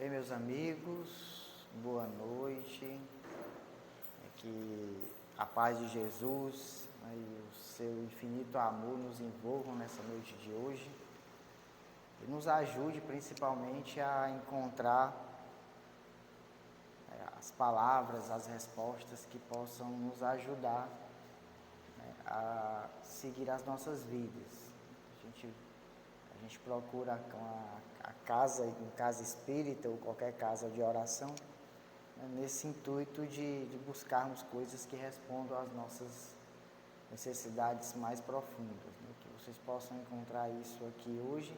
Bem, meus amigos, boa noite. Que a paz de Jesus, e o seu infinito amor nos envolvam nessa noite de hoje e nos ajude principalmente a encontrar as palavras, as respostas que possam nos ajudar a seguir as nossas vidas. A gente procura a casa, em casa espírita ou qualquer casa de oração, nesse intuito de buscarmos coisas que respondam às nossas necessidades mais profundas, que vocês possam encontrar isso aqui hoje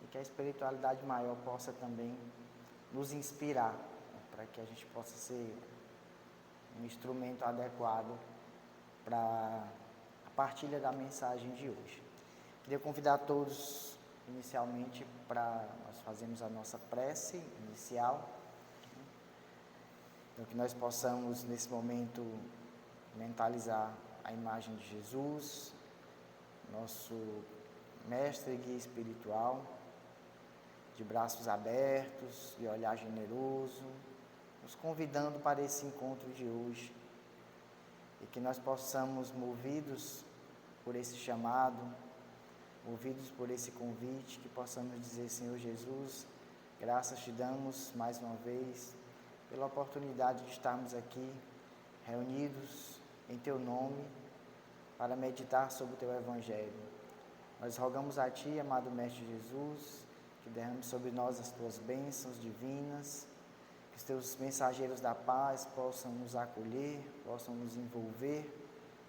e que a espiritualidade maior possa também nos inspirar, para que a gente possa ser um instrumento adequado para a partilha da mensagem de hoje. Queria convidar todos inicialmente para nós fazermos a nossa prece inicial, então que nós possamos nesse momento mentalizar a imagem de Jesus, nosso mestre e guia espiritual, de braços abertos e olhar generoso, nos convidando para esse encontro de hoje e que nós possamos, movidos por esse chamado, movidos por esse convite, que possamos dizer: Senhor Jesus, graças te damos mais uma vez pela oportunidade de estarmos aqui reunidos em Teu nome para meditar sobre o Teu Evangelho. Nós rogamos a Ti, amado Mestre Jesus, que derrame sobre nós as Tuas bênçãos divinas, que os Teus mensageiros da paz possam nos acolher, possam nos envolver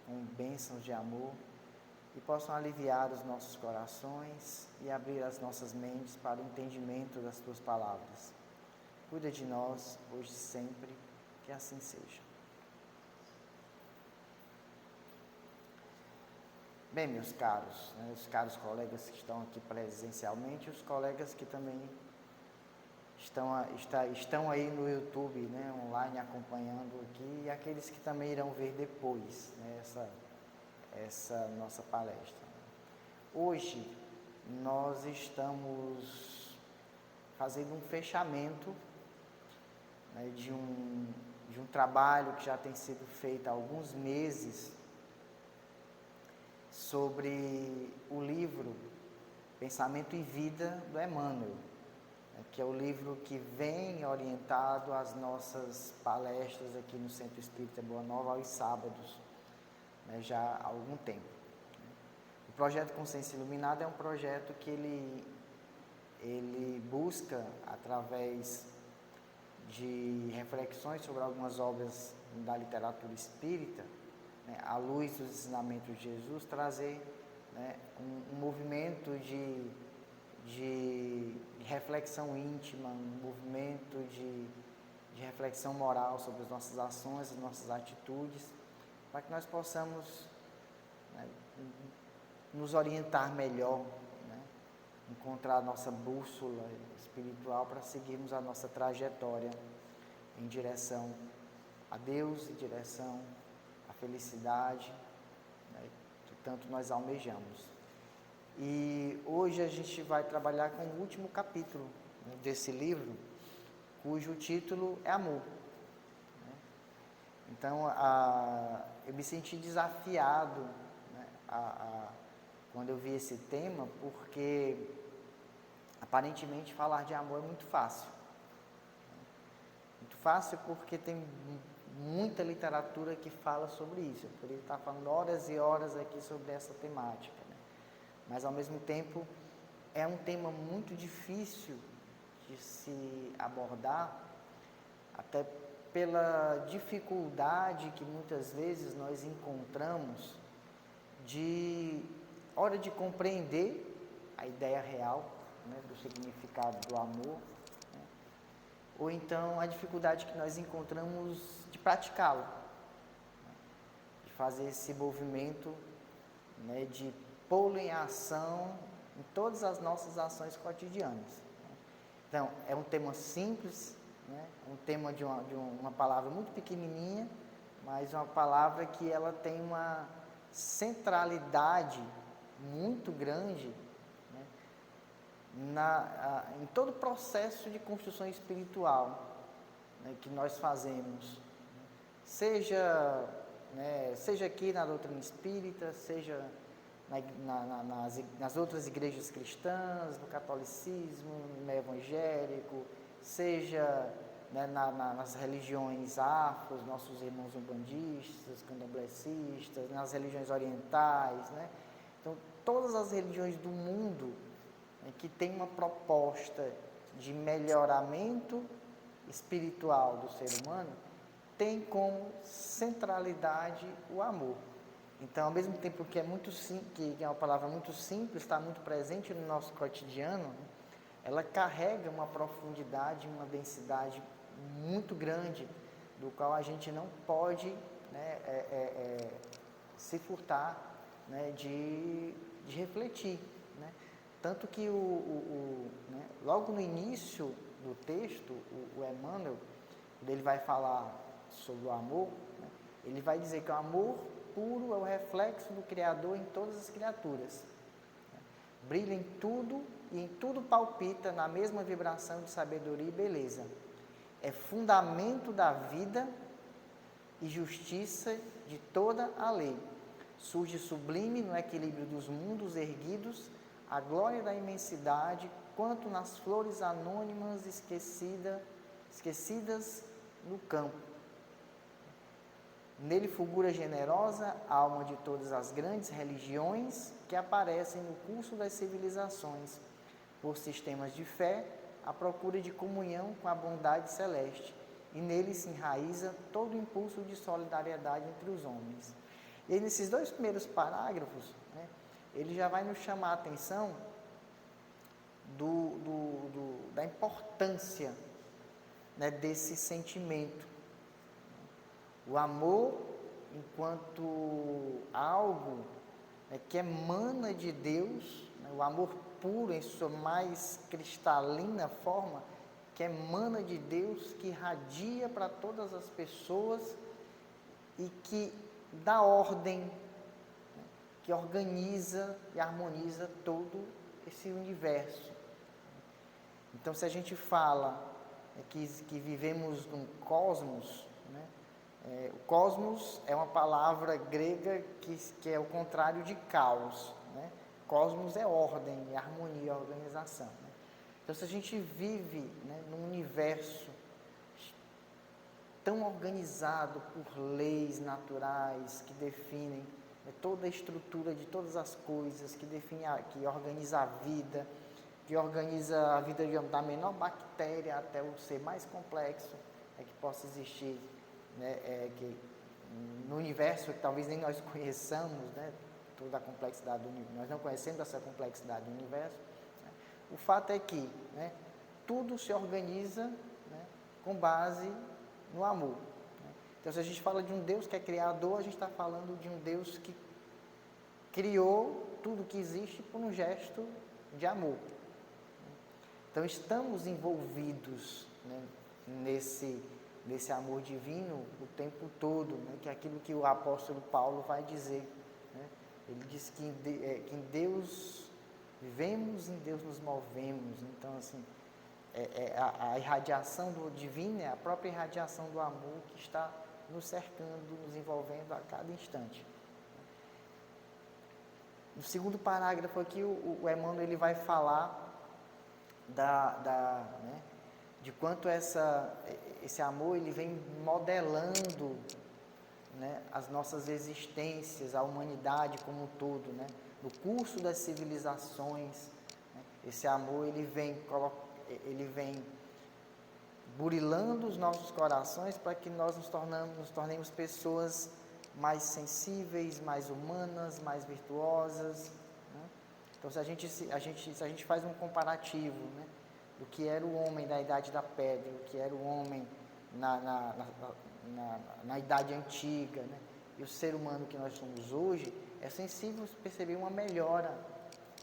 com bênçãos de amor e possam aliviar os nossos corações e abrir as nossas mentes para o entendimento das Tuas palavras. Cuida de nós, hoje e sempre, que assim seja. Bem, meus caros, os caros colegas que estão aqui presencialmente, os colegas que também estão aí no YouTube, online acompanhando aqui, e aqueles que também irão ver depois, essa nossa palestra. Hoje nós estamos fazendo um fechamento de um trabalho que já tem sido feito há alguns meses sobre o livro Pensamento e Vida do Emmanuel, que é o livro que vem orientado às nossas palestras aqui no Centro Espírita Boa Nova aos sábados, já há algum tempo. O projeto Consciência Iluminada é um projeto que ele busca, através de reflexões sobre algumas obras da literatura espírita, à luz dos ensinamentos de Jesus, trazer um movimento de reflexão íntima, um movimento de reflexão moral sobre as nossas ações, as nossas atitudes, para que nós possamos nos orientar melhor, encontrar a nossa bússola espiritual para seguirmos a nossa trajetória em direção a Deus, em direção à felicidade, que tanto nós almejamos. E hoje a gente vai trabalhar com o último capítulo desse livro, cujo título é Amor. Então, eu me senti desafiado quando eu vi esse tema, porque aparentemente falar de amor é muito fácil. Muito fácil porque tem muita literatura que fala sobre isso. Eu poderia estar falando horas e horas aqui sobre essa temática, mas ao mesmo tempo é um tema muito difícil de se abordar, até pela dificuldade que muitas vezes nós encontramos hora de compreender a ideia real, do significado do amor, ou então a dificuldade que nós encontramos de praticá-lo, de fazer esse movimento, de pô-lo em ação em todas as nossas ações cotidianas. Então, é um tema simples, um tema de uma palavra muito pequenininha, mas uma palavra que ela tem uma centralidade muito grande, em todo o processo de construção espiritual, né, que nós fazemos, seja, né, seja aqui na doutrina espírita, seja nas outras igrejas cristãs, no catolicismo, no meio evangélico, seja, né, nas religiões afros, nossos irmãos umbandistas, candomblecistas, nas religiões orientais, né? Então, todas as religiões do mundo, né, que tem uma proposta de melhoramento espiritual do ser humano, tem como centralidade o amor. Então, ao mesmo tempo que é uma palavra muito simples, está muito presente no nosso cotidiano, né, ela carrega uma profundidade, uma densidade muito grande, do qual a gente não pode, né, se furtar, né, de refletir, né? Tanto que né, logo no início do texto, o Emmanuel, quando ele vai falar sobre o amor, né, ele vai dizer que o amor puro é o reflexo do Criador em todas as criaturas. Brilha em tudo e em tudo palpita na mesma vibração de sabedoria e beleza. É fundamento da vida e justiça de toda a lei. Surge sublime no equilíbrio dos mundos erguidos, a glória da imensidade, quanto nas flores anônimas esquecidas no campo. Nele fulgura generosa alma de todas as grandes religiões que aparecem no curso das civilizações, por sistemas de fé, à procura de comunhão com a bondade celeste, e nele se enraiza todo o impulso de solidariedade entre os homens. E aí, nesses dois primeiros parágrafos, né, ele já vai nos chamar a atenção da importância, né, desse sentimento. O amor, enquanto algo, né, que emana de Deus, né, o amor puro em sua mais cristalina forma, que emana de Deus, que irradia para todas as pessoas e que dá ordem, né, que organiza e harmoniza todo esse universo. Então, se a gente fala, né, que vivemos num cosmos, né, o cosmos é uma palavra grega que é o contrário de caos, né? Cosmos é ordem, é harmonia, organização, né? Então, se a gente vive, né, num universo tão organizado por leis naturais que definem, né, toda a estrutura de todas as coisas, que organiza a vida, que organiza a vida da menor bactéria até o ser mais complexo, que possa existir, né, que no universo que talvez nem nós conheçamos, né, toda a complexidade do universo, nós não conhecemos essa complexidade do universo, né. O fato é que, né, tudo se organiza, né, com base no amor, né. Então, se a gente fala de um Deus que é criador, a gente está falando de um Deus que criou tudo que existe por um gesto de amor. Então, estamos envolvidos, né, nesse amor divino o tempo todo, né, que é aquilo que o apóstolo Paulo vai dizer, né? Ele diz que em Deus vivemos, em Deus nos movemos. Então, assim, a irradiação do divino é a própria irradiação do amor que está nos cercando, nos envolvendo a cada instante. No segundo parágrafo aqui, o Emmanuel ele vai falar né, de quanto esse amor ele vem modelando, né, as nossas existências, a humanidade como um todo, né, no curso das civilizações, né, esse amor ele vem burilando os nossos corações para que nós nos tornemos pessoas mais sensíveis, mais humanas, mais virtuosas, né? Então, se a gente faz um comparativo, né, do que era o homem da Idade da Pedra, o que era o homem na Idade Antiga, né, e o ser humano que nós somos hoje, é sensível perceber uma melhora,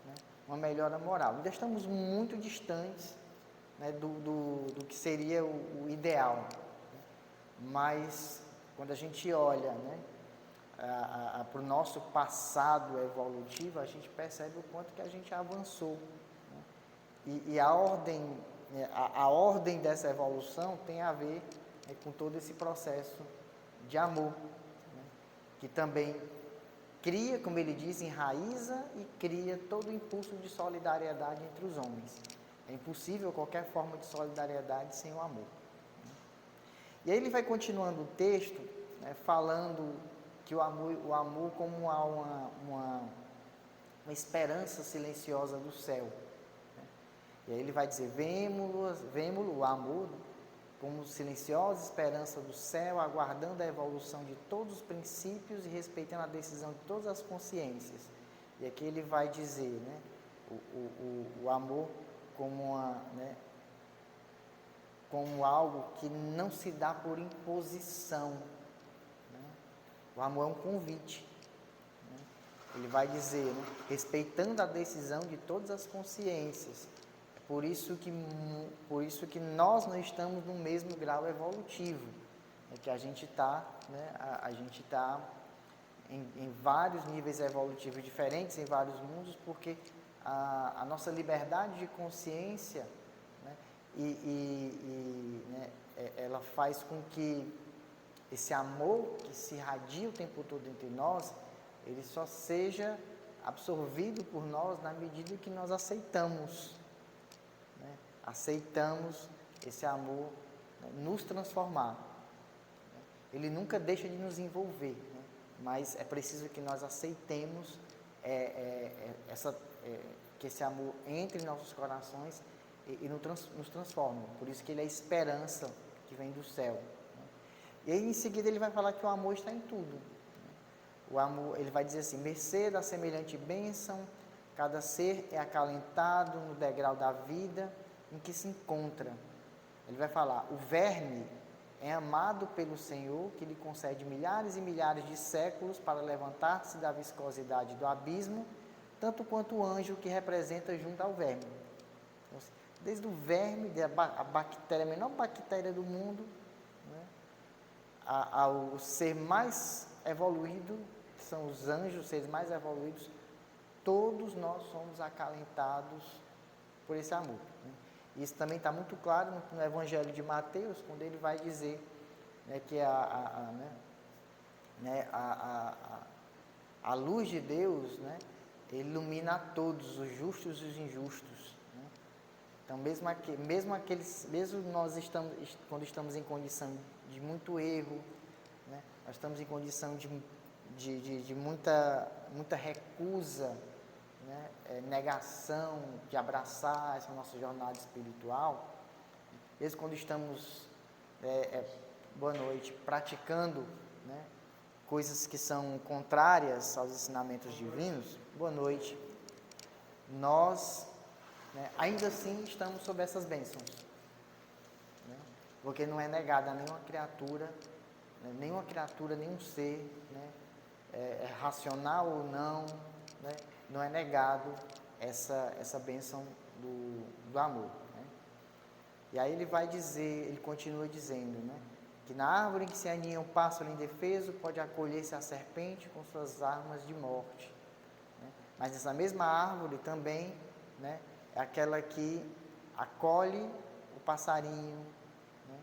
né, uma melhora moral. Ainda estamos muito distantes, né, do que seria o ideal, né? Mas quando a gente olha, né, para o nosso passado evolutivo, a gente percebe o quanto que a gente avançou, né? E a ordem dessa evolução tem a ver com todo esse processo de amor, né? Que também cria, como ele diz, enraiza e cria todo o impulso de solidariedade entre os homens. É impossível qualquer forma de solidariedade sem o amor. E aí ele vai continuando o texto, né, falando que o amor como uma esperança silenciosa do céu. Né? E aí ele vai dizer, vemo-lo, o amor, como silenciosa esperança do céu, aguardando a evolução de todos os princípios e respeitando a decisão de todas as consciências. E aqui ele vai dizer, né, o amor como como algo que não se dá por imposição. Né? O amor é um convite. Né? Ele vai dizer, né, respeitando a decisão de todas as consciências. Por isso que nós não estamos no mesmo grau evolutivo. É que a gente está, né, em vários níveis evolutivos diferentes, em vários mundos, porque a nossa liberdade de consciência, né, né, ela faz com que esse amor que se irradia o tempo todo entre nós, ele só seja absorvido por nós na medida que nós aceitamos esse amor, né, nos transformar. Ele nunca deixa de nos envolver, né, mas é preciso que nós aceitemos que esse amor entre em nossos corações e nos transforme. Por isso que ele é a esperança que vem do céu. Né. E aí em seguida ele vai falar que o amor está em tudo. Né. O amor, ele vai dizer assim, mercê da semelhante bênção, cada ser é acalentado no degrau da vida em que se encontra. Ele vai falar, o verme é amado pelo Senhor, que lhe concede milhares e milhares de séculos para levantar-se da viscosidade do abismo, tanto quanto o anjo que representa junto ao verme. Então, desde o verme, a bactéria, a menor bactéria do mundo, né, ao ser mais evoluído, que são os anjos, os seres mais evoluídos, todos nós somos acalentados por esse amor. Né. Isso também está muito claro no Evangelho de Mateus, quando ele vai dizer, né, que a luz de Deus, né, ilumina a todos, os justos e os injustos. Né. Então, mesmo nós quando estamos em condição de muito erro, né, nós estamos em condição de muita recusa, né, negação de abraçar essa nossa jornada espiritual, mesmo quando estamos, boa noite, praticando, né, coisas que são contrárias aos ensinamentos divinos, boa noite, nós, né, ainda assim estamos sob essas bênçãos, né, porque não é negada a nenhuma criatura, né, nenhum ser, né, racional ou não, né, não é negado essa bênção do amor. Né? E aí ele continua dizendo, né, que na árvore em que se aninha o pássaro indefeso pode acolher-se a serpente com suas armas de morte. Né? Mas essa mesma árvore também, né, é aquela que acolhe o passarinho, né,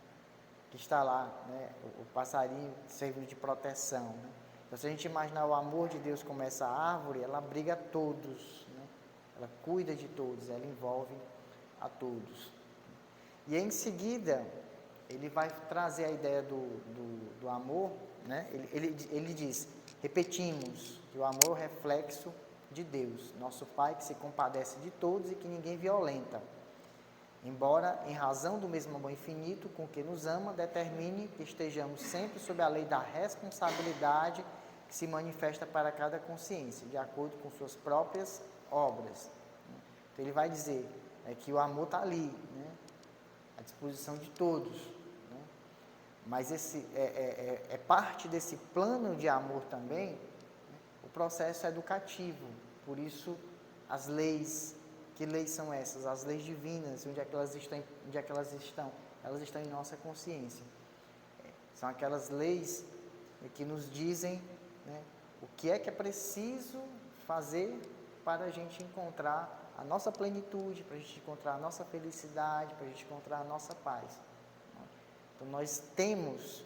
que está lá, né, o passarinho servindo de proteção. Né? Então, se a gente imaginar o amor de Deus como essa árvore, ela abriga a todos, né? Ela cuida de todos, ela envolve a todos. E em seguida, ele vai trazer a ideia do amor, né? Ele diz, repetimos, que o amor é o reflexo de Deus, nosso Pai que se compadece de todos e que ninguém violenta. Embora, em razão do mesmo amor infinito com que nos ama, determine que estejamos sempre sob a lei da responsabilidade que se manifesta para cada consciência, de acordo com suas próprias obras. Então, ele vai dizer que o amor está ali, né, à disposição de todos. Né, mas é parte desse plano de amor também, né, o processo educativo. Por isso, as leis. Que leis são essas? As leis divinas. Onde é que elas estão? Elas estão em nossa consciência. São aquelas leis que nos dizem, né, o que é preciso fazer para a gente encontrar a nossa plenitude, para a gente encontrar a nossa felicidade, para a gente encontrar a nossa paz. Então nós temos,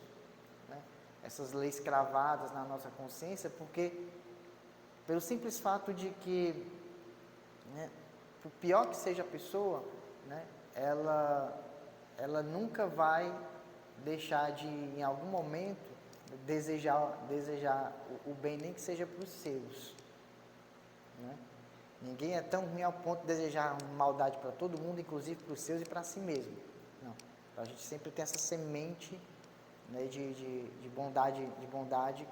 né, essas leis cravadas na nossa consciência, porque pelo simples fato de que, né, por pior que seja a pessoa, né, ela nunca vai deixar de, em algum momento, desejar o bem, nem que seja para os seus. Né? Ninguém é tão ruim ao ponto de desejar maldade para todo mundo, inclusive para os seus e para si mesmo. Não. Então, a gente sempre tem essa semente, né, de bondade,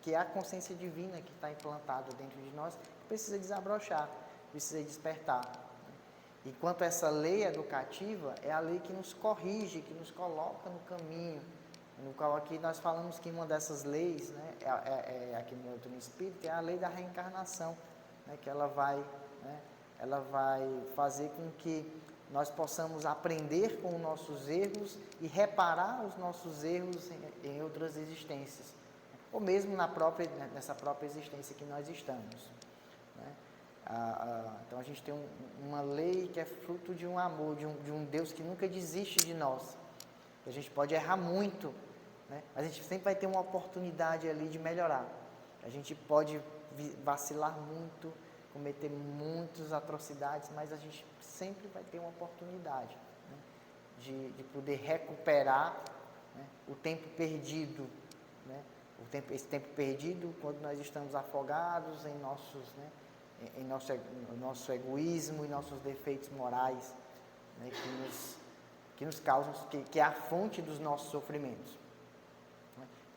que é a consciência divina que está implantada dentro de nós, que precisa desabrochar, precisa despertar. Enquanto essa lei educativa é a lei que nos corrige, que nos coloca no caminho, no qual aqui nós falamos que uma dessas leis, né, aqui no doutrina espírita, é a lei da reencarnação, né, que ela vai fazer com que nós possamos aprender com os nossos erros e reparar os nossos erros em outras existências, ou mesmo nessa própria existência que nós estamos. Né? Então a gente tem uma lei que é fruto de um amor, de um Deus que nunca desiste de nós. A gente pode errar muito, né? Mas a gente sempre vai ter uma oportunidade ali de melhorar. A gente pode vacilar muito, cometer muitas atrocidades, mas a gente sempre vai ter uma oportunidade, né, de poder recuperar, né, o tempo perdido, né, esse tempo perdido quando nós estamos afogados em nosso egoísmo e nossos defeitos morais, né, que nos causam, que é a fonte dos nossos sofrimentos.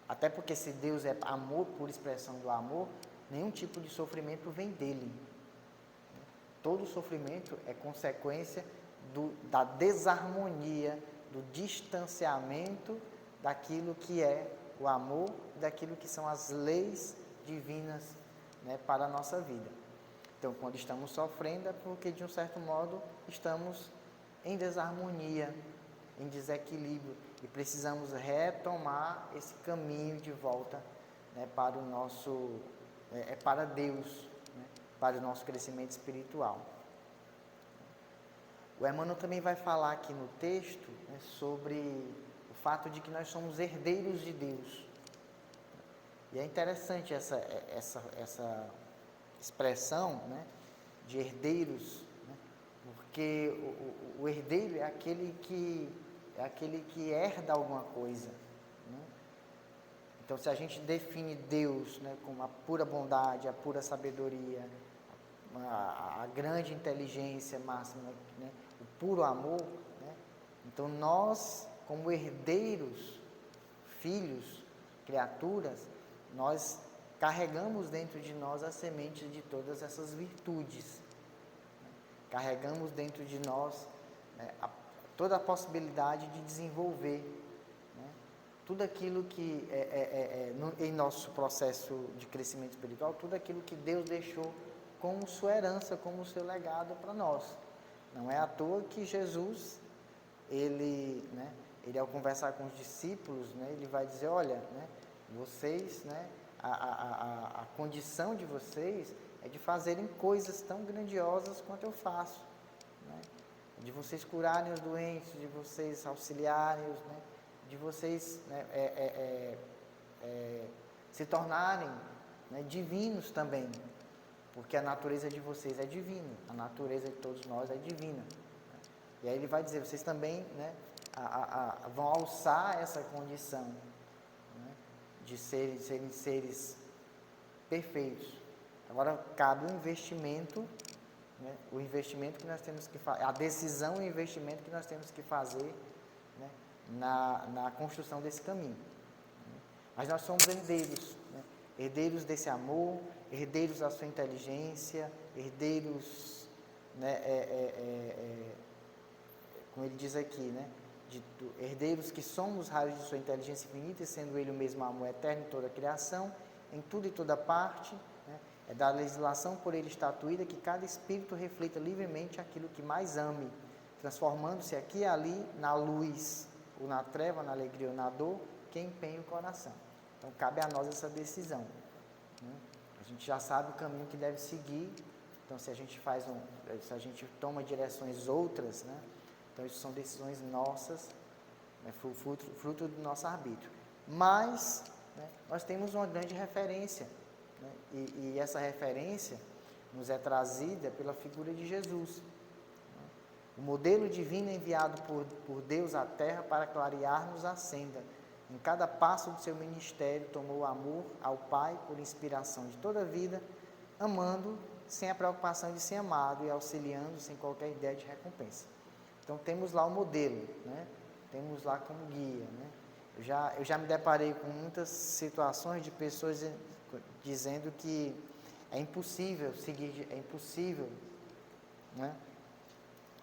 Até porque se Deus é amor, por expressão do amor, nenhum tipo de sofrimento vem dele. Todo sofrimento é consequência da desarmonia, do distanciamento daquilo que é o amor, daquilo que são as leis divinas, né, para a nossa vida. Então, quando estamos sofrendo é porque, de um certo modo, estamos em desarmonia, em desequilíbrio, e precisamos retomar esse caminho de volta, né, para o nosso, para Deus, né, para o nosso crescimento espiritual. O Emmanuel também vai falar aqui no texto, né, sobre o fato de que nós somos herdeiros de Deus. E é interessante essa expressão, né, de herdeiros, né, porque o herdeiro é aquele que herda alguma coisa. Né? Então, se a gente define Deus, né, como a pura bondade, a pura sabedoria, a grande inteligência máxima, né, o puro amor, né, então nós, como herdeiros, filhos, criaturas, nós carregamos dentro de nós a semente de todas essas virtudes. Né? Carregamos dentro de nós, né, toda a possibilidade de desenvolver, né, tudo aquilo que em nosso processo de crescimento espiritual, tudo aquilo que Deus deixou como sua herança, como seu legado para nós. Não é à toa que Jesus, ele ao conversar com os discípulos, né, ele vai dizer, olha, né, vocês, né, a condição de vocês é de fazerem coisas tão grandiosas quanto eu faço, né, de vocês curarem os doentes, de vocês auxiliarem-os, né, de vocês, né, se tornarem, né, divinos também, porque a natureza de vocês é divina, a natureza de todos nós é divina. Né? E aí ele vai dizer, vocês também, né, vão alçar essa condição, né, de serem seres perfeitos. Agora, cabe um investimento, né, o investimento que nós temos que fazer, a decisão e o investimento que nós temos que fazer, né, na construção desse caminho. Né? Mas nós somos herdeiros, né, herdeiros desse amor, herdeiros da sua inteligência, herdeiros, né, como ele diz aqui, né, herdeiros que somos raios de sua inteligência infinita, e sendo ele o mesmo amor eterno em toda a criação, em tudo e toda parte, né, é da legislação por ele estatuída que cada espírito reflita livremente aquilo que mais ame, transformando-se aqui e ali na luz, ou na treva, na alegria ou na dor, que empenha o coração. Então, cabe a nós essa decisão. Né? A gente já sabe o caminho que deve seguir, Então, se a gente toma direções outras, né? Então, isso são decisões nossas, né? Fruto do nosso arbítrio. Mas, né, nós temos uma grande referência, né? E essa referência nos é trazida pela figura de Jesus, né? O modelo divino enviado por Deus à Terra para clarear-nos a senda. Em cada passo do seu ministério, tomou amor ao Pai por inspiração de toda a vida, amando sem a preocupação de ser amado e auxiliando sem qualquer ideia de recompensa. Então, temos lá o modelo, né? Temos lá como guia, né? Eu já me deparei com muitas situações de pessoas dizendo que é impossível seguir, é impossível, né,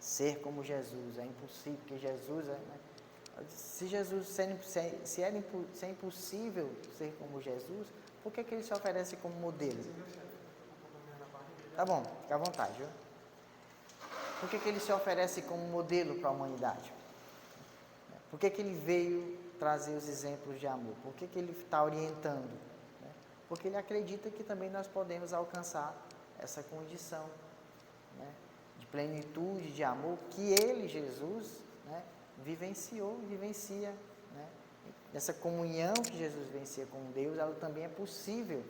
ser como Jesus, é impossível, porque Jesus é, né? Se é impossível ser como Jesus, por que ele se oferece como modelo? Tá bom, fica à vontade, viu? Por que ele se oferece como modelo para a humanidade? Por que ele veio trazer os exemplos de amor? Por que ele está orientando? Porque ele acredita que também nós podemos alcançar essa condição, né, de plenitude, de amor, que ele, Jesus, né, vivencia, né? Essa comunhão que Jesus vivencia com Deus, ela também é possível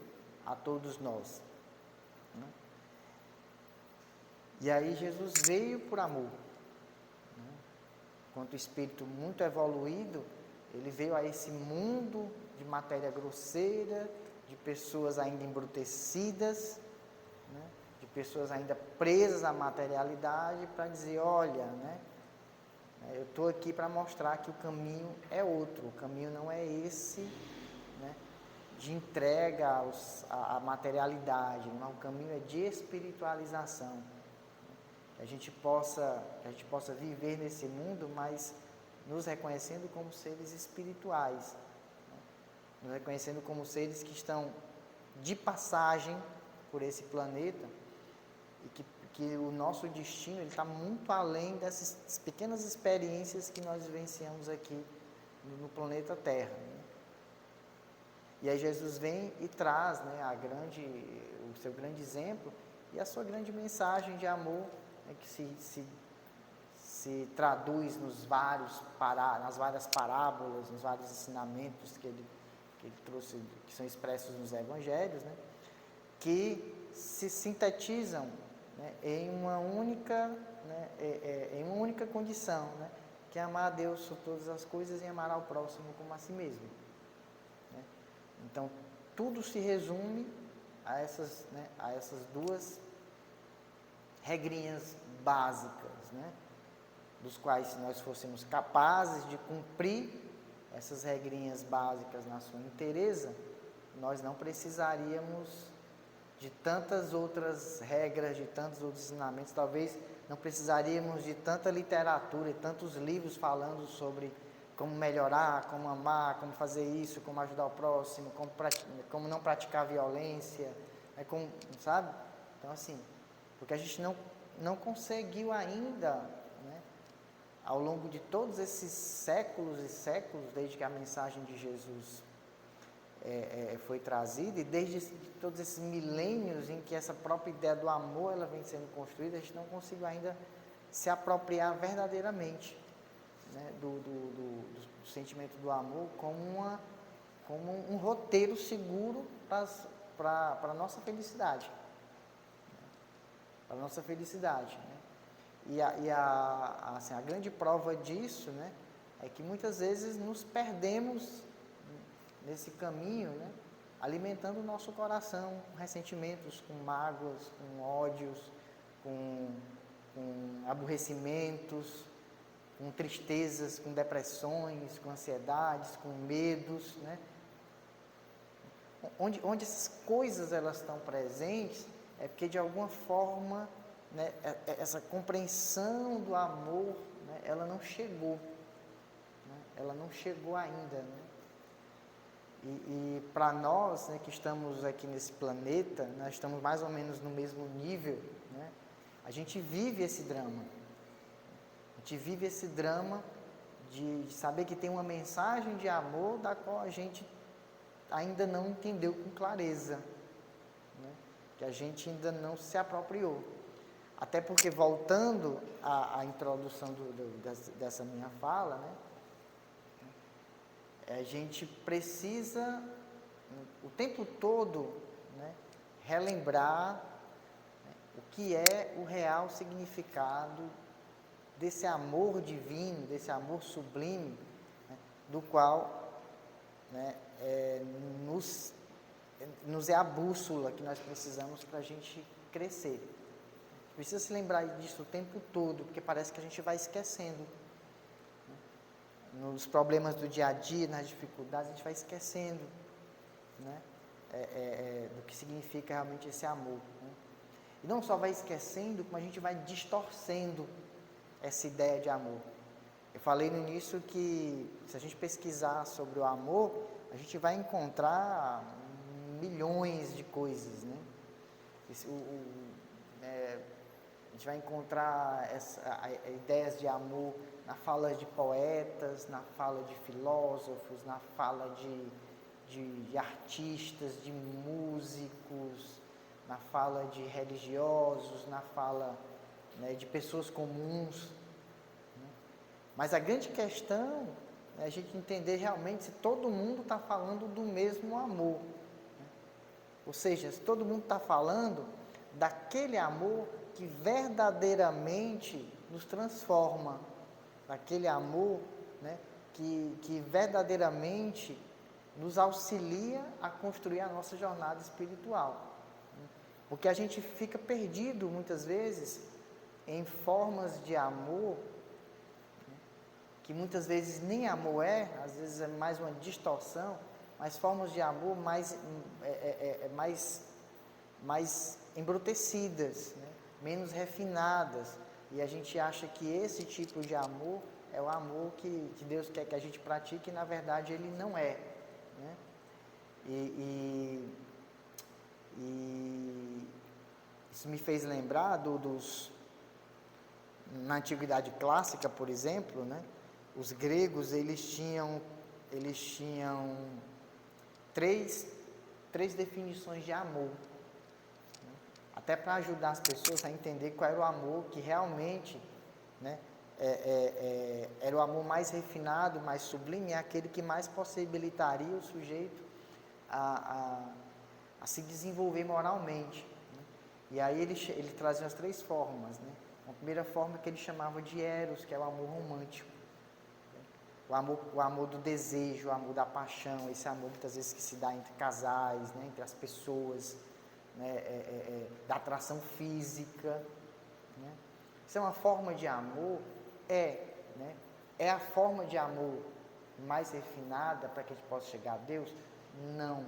a todos nós, né? E aí Jesus veio por amor, né? Enquanto espírito muito evoluído, ele veio a esse mundo de matéria grosseira, de pessoas ainda embrutecidas, né? De pessoas ainda presas à materialidade, para dizer, olha, né, eu estou aqui para mostrar que o caminho é outro, o caminho não é esse, né, de entrega à materialidade, não, o caminho é de espiritualização. Que a gente possa viver nesse mundo, mas nos reconhecendo como seres espirituais, né, nos reconhecendo como seres que estão de passagem por esse planeta e que o nosso destino ele está muito além dessas pequenas experiências que nós vivenciamos aqui no planeta Terra, né? E aí Jesus vem e traz, né, o seu grande exemplo e a sua grande mensagem de amor, né, que se traduz nas várias parábolas, nos vários ensinamentos que ele trouxe, que são expressos nos evangelhos, né, que se sintetizam, né, em uma única, né, em uma única condição, né, que é amar a Deus sobre todas as coisas e amar ao próximo como a si mesmo, né? Então, tudo se resume a essas duas regrinhas básicas, né, dos quais, se nós fôssemos capazes de cumprir essas regrinhas básicas na sua inteireza, nós não precisaríamos de tantas outras regras, de tantos outros ensinamentos, talvez não precisaríamos de tanta literatura e tantos livros falando sobre como melhorar, como amar, como fazer isso, como ajudar o próximo, como não praticar violência, né, sabe? Então, assim, porque a gente não conseguiu ainda, né, ao longo de todos esses séculos e séculos, desde que a mensagem de Jesus foi trazida, e desde todos esses milênios em que essa própria ideia do amor ela vem sendo construída, a gente não conseguiu ainda se apropriar verdadeiramente, né, do sentimento do amor como um roteiro seguro para a nossa felicidade, para a nossa felicidade, né? Assim, a grande prova disso, né, é que muitas vezes nos perdemos nesse caminho, né, alimentando o nosso coração com ressentimentos, com mágoas, com ódios, com aborrecimentos, com tristezas, com depressões, com ansiedades, com medos, né? Onde essas coisas elas estão presentes, é porque de alguma forma, né, essa compreensão do amor, né, ela não chegou, né? Ela não chegou ainda, né? E para nós, né, que estamos aqui nesse planeta, nós estamos mais ou menos no mesmo nível, né? A gente vive esse drama. A gente vive esse drama de saber que tem uma mensagem de amor da qual a gente ainda não entendeu com clareza, né? que a gente ainda não se apropriou. Até porque, voltando à introdução dessa minha fala, né, a gente precisa, o tempo todo, né, relembrar, né, o que é o real significado desse amor divino, desse amor sublime, né, do qual, né, nos é a bússola que nós precisamos para a gente crescer. Precisa se lembrar disso o tempo todo, porque parece que a gente vai esquecendo. Nos problemas do dia a dia, nas dificuldades, a gente vai esquecendo, né, do que significa realmente esse amor, né? E não só vai esquecendo, como a gente vai distorcendo essa ideia de amor. Eu falei no início que, se a gente pesquisar sobre o amor, a gente vai encontrar milhões de coisas, né? A gente vai encontrar ideias de amor na fala de poetas, na fala de filósofos, na fala de artistas, de músicos, na fala de religiosos, na fala, né, de pessoas comuns, né? Mas a grande questão é a gente entender realmente se todo mundo está falando do mesmo amor, né? Ou seja, se todo mundo está falando daquele amor que verdadeiramente nos transforma, daquele amor, né, que verdadeiramente nos auxilia a construir a nossa jornada espiritual. Porque a gente fica perdido muitas vezes em formas de amor, que muitas vezes nem amor às vezes é mais uma distorção, mas formas de amor mais embrutecidas, né? Menos refinadas, e a gente acha que esse tipo de amor é o amor que Deus quer que a gente pratique, e na verdade ele não é, né? E isso me fez lembrar na Antiguidade Clássica, por exemplo, né? Os gregos, eles tinham três definições de amor, né? Até para ajudar as pessoas a entender qual era o amor que realmente, né, era o amor mais refinado, mais sublime, é aquele que mais possibilitaria o sujeito a se desenvolver moralmente, né? E aí ele trazia as três formas, né? A primeira forma que ele chamava de eros, que é o amor romântico, né? O amor do desejo, o amor da paixão, esse amor muitas vezes que se dá entre casais, né? Entre as pessoas, né? Da atração física, né? Isso é uma forma de amor, né? É a forma de amor mais refinada para que a gente possa chegar a Deus? Não,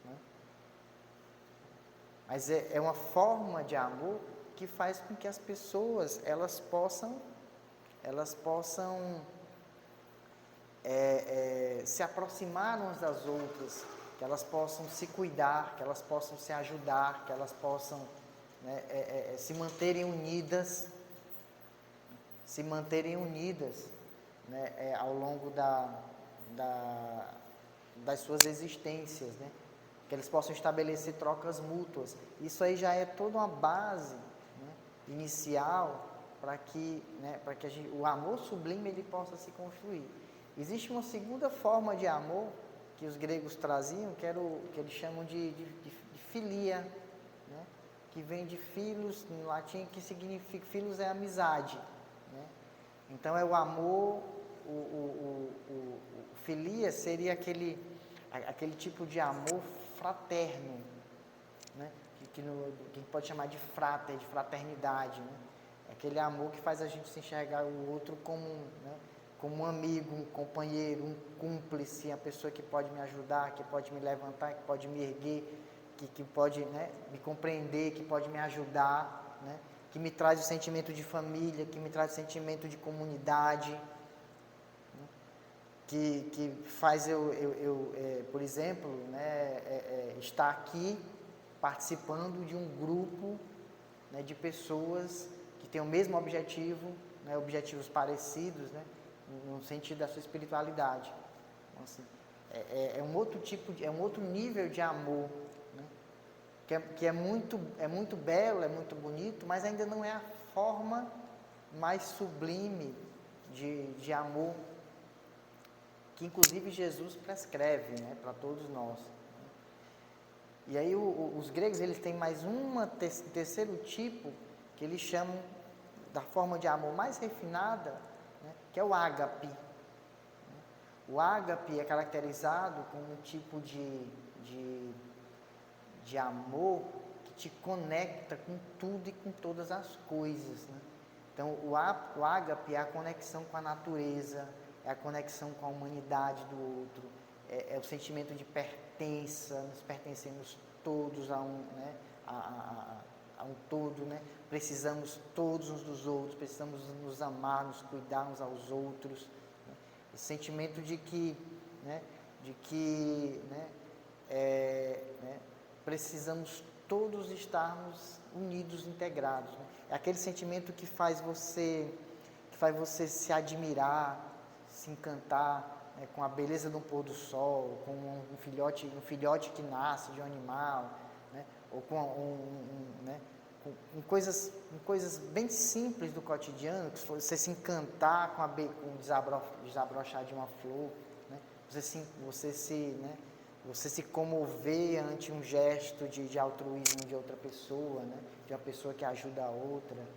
né? Mas é uma forma de amor que faz com que as pessoas elas possam se aproximar umas das outras, que elas possam se cuidar, que elas possam se ajudar, que elas possam, né, se manterem unidas, né, ao longo das suas existências, né? Que eles possam estabelecer trocas mútuas. Isso aí já é toda uma base, né, inicial para que, né, o amor sublime ele possa se construir. Existe uma segunda forma de amor que os gregos traziam, que eles chamam de filia, né, que vem de philos, no latim, que significa, philos é amizade, né? Então é o amor, o filia seria aquele tipo de amor fraterno, né? Que a gente pode chamar de frater, de fraternidade, né? Aquele amor que faz a gente se enxergar o outro como, né, como um amigo, um companheiro, um cúmplice, a pessoa que pode me ajudar, que pode me levantar, que pode me erguer, que pode, né, me compreender, que pode me ajudar, né, que me traz o sentimento de família, que me traz o sentimento de comunidade, né, que faz por exemplo, né, estar aqui participando de um grupo, né, de pessoas que têm o mesmo objetivo, né, objetivos parecidos, né, no sentido da sua espiritualidade. Então, assim, é um outro nível de amor, né, que é muito belo, é muito bonito, mas ainda não é a forma mais sublime de amor, que inclusive Jesus prescreve, né, para todos nós. E aí os gregos, eles têm mais terceiro tipo, que eles chamam da forma de amor mais refinada, né, que é o ágape. O ágape é caracterizado como um tipo de amor que te conecta com tudo e com todas as coisas, né? Então, o ágape é a conexão com a natureza, é a conexão com a humanidade do outro, é o sentimento de pertença, nós pertencemos todos a um, né, a um todo, né? Precisamos todos uns dos outros, precisamos nos amar, nos cuidar uns aos outros, né? Esse sentimento de que, né, precisamos todos estarmos unidos, integrados, né? É aquele sentimento que faz você se admirar, se encantar, né, com a beleza do pôr do sol, com um filhote que nasce de um animal, né, ou né, com coisas bem simples do cotidiano, que você se encantar com o desabrochar de uma flor, né, você se comover ante um gesto de altruísmo de outra pessoa, né, de uma pessoa que ajuda a outra, né,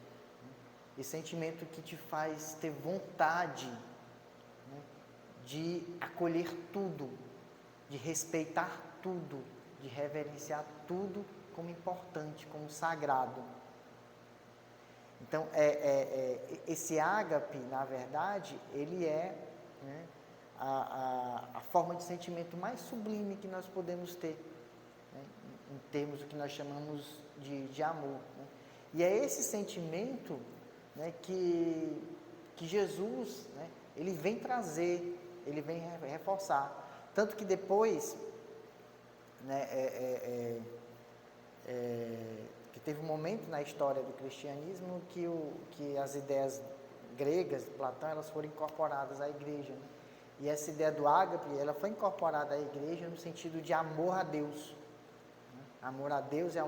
esse sentimento que te faz ter vontade, né, de acolher tudo, de respeitar tudo, de reverenciar tudo como importante, como sagrado. Então, esse ágape, na verdade, ele é, né, a forma de sentimento mais sublime que nós podemos ter, né, em termos do que nós chamamos de amor, né? E é esse sentimento, né, que Jesus, né, ele vem trazer, ele vem reforçar. Tanto que depois, né, que teve um momento na história do cristianismo que as ideias gregas de Platão, elas foram incorporadas à igreja, né? E essa ideia do ágape, ela foi incorporada à igreja no sentido de amor a Deus, né? Amor a Deus e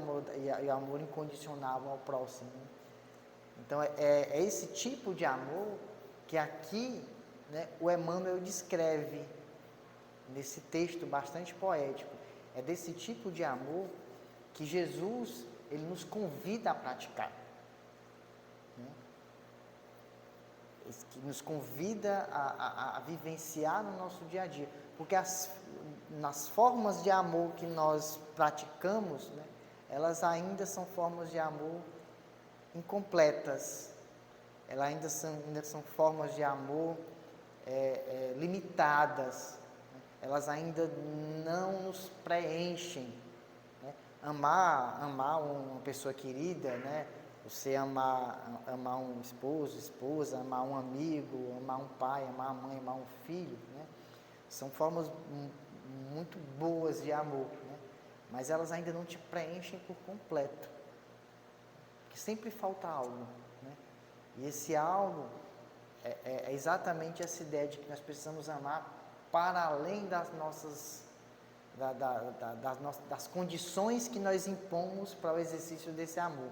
amor incondicional ao próximo, né? Então, é esse tipo de amor que aqui, né, o Emmanuel descreve nesse texto bastante poético. É desse tipo de amor que Jesus, ele nos convida a praticar, né? Que nos convida a vivenciar no nosso dia a dia, porque nas formas de amor que nós praticamos, né, elas ainda são formas de amor incompletas, elas ainda são formas de amor limitadas, né? Elas ainda não nos preenchem, né? Amar uma pessoa querida, né? Você amar um esposo, esposa, amar um amigo, amar um pai, amar a mãe, amar um filho, né? São formas muito boas de amor, né? Mas elas ainda não te preenchem por completo, porque sempre falta algo, né? E esse algo é exatamente essa ideia de que nós precisamos amar para além das das condições que nós impomos para o exercício desse amor.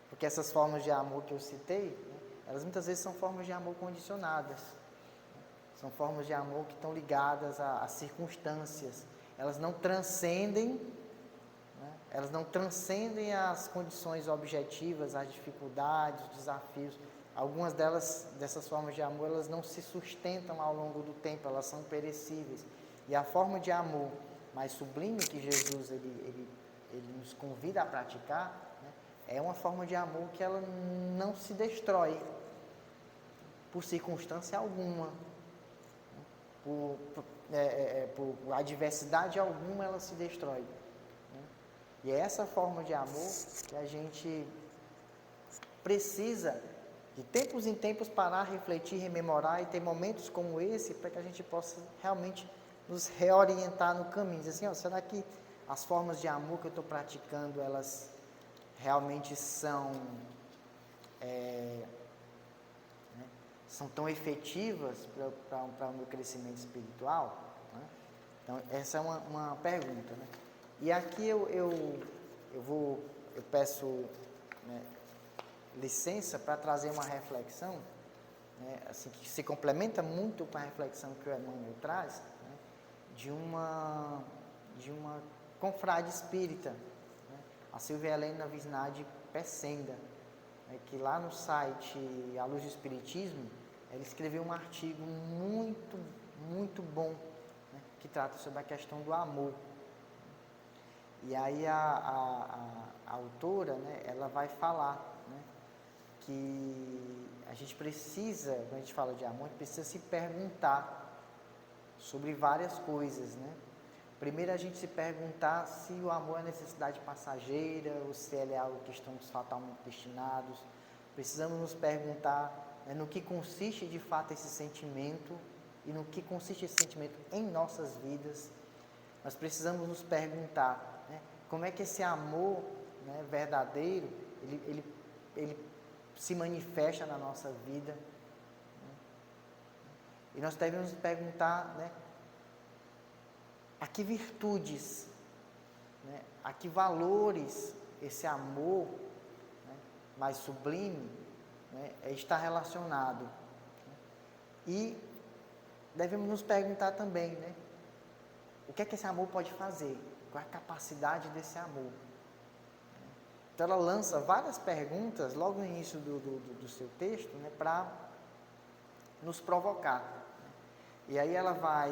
Porque essas formas de amor que eu citei, né, elas muitas vezes são formas de amor condicionadas, né? São formas de amor que estão ligadas a circunstâncias. Elas não transcendem, né? Elas não transcendem as condições objetivas, as dificuldades, os desafios. Algumas dessas formas de amor, elas não se sustentam ao longo do tempo, elas são perecíveis. E a forma de amor mais sublime que Jesus ele nos convida a praticar, né, é uma forma de amor que ela não se destrói por circunstância alguma, por adversidade alguma ela se destrói, né? E é essa forma de amor que a gente precisa, de tempos em tempos, parar, refletir, rememorar e ter momentos como esse para que a gente possa realmente nos reorientar no caminho. Dizer assim, ó, será que as formas de amor que eu estou praticando, elas realmente são tão efetivas para o meu crescimento espiritual, né? Então, essa é uma pergunta, né? E aqui eu peço, né, licença para trazer uma reflexão, né, assim, que se complementa muito com a reflexão que o Emmanuel traz, né, de uma confrade espírita, né, a Silvia Helena Visnadi Pecenda, né, que lá no site A Luz do Espiritismo, ela escreveu um artigo muito, muito bom, né, que trata sobre a questão do amor. E aí a autora, né, ela vai falar, né, que a gente precisa, quando a gente fala de amor, a gente precisa se perguntar sobre várias coisas, né? Primeiro, a gente se perguntar se o amor é necessidade passageira ou se ele é algo que estamos fatalmente destinados. Precisamos nos perguntar, né, no que consiste de fato esse sentimento e no que consiste esse sentimento em nossas vidas. Nós precisamos nos perguntar, né, como é que esse amor, né, verdadeiro, ele se manifesta na nossa vida. Né? E nós devemos nos perguntar, né, a que virtudes, né, a que valores esse amor, né, mais sublime, né, está relacionado. E devemos nos perguntar também, né, o que é que esse amor pode fazer? Qual é a capacidade desse amor? Então ela lança várias perguntas logo no início do seu texto, né, para nos provocar. E aí ela vai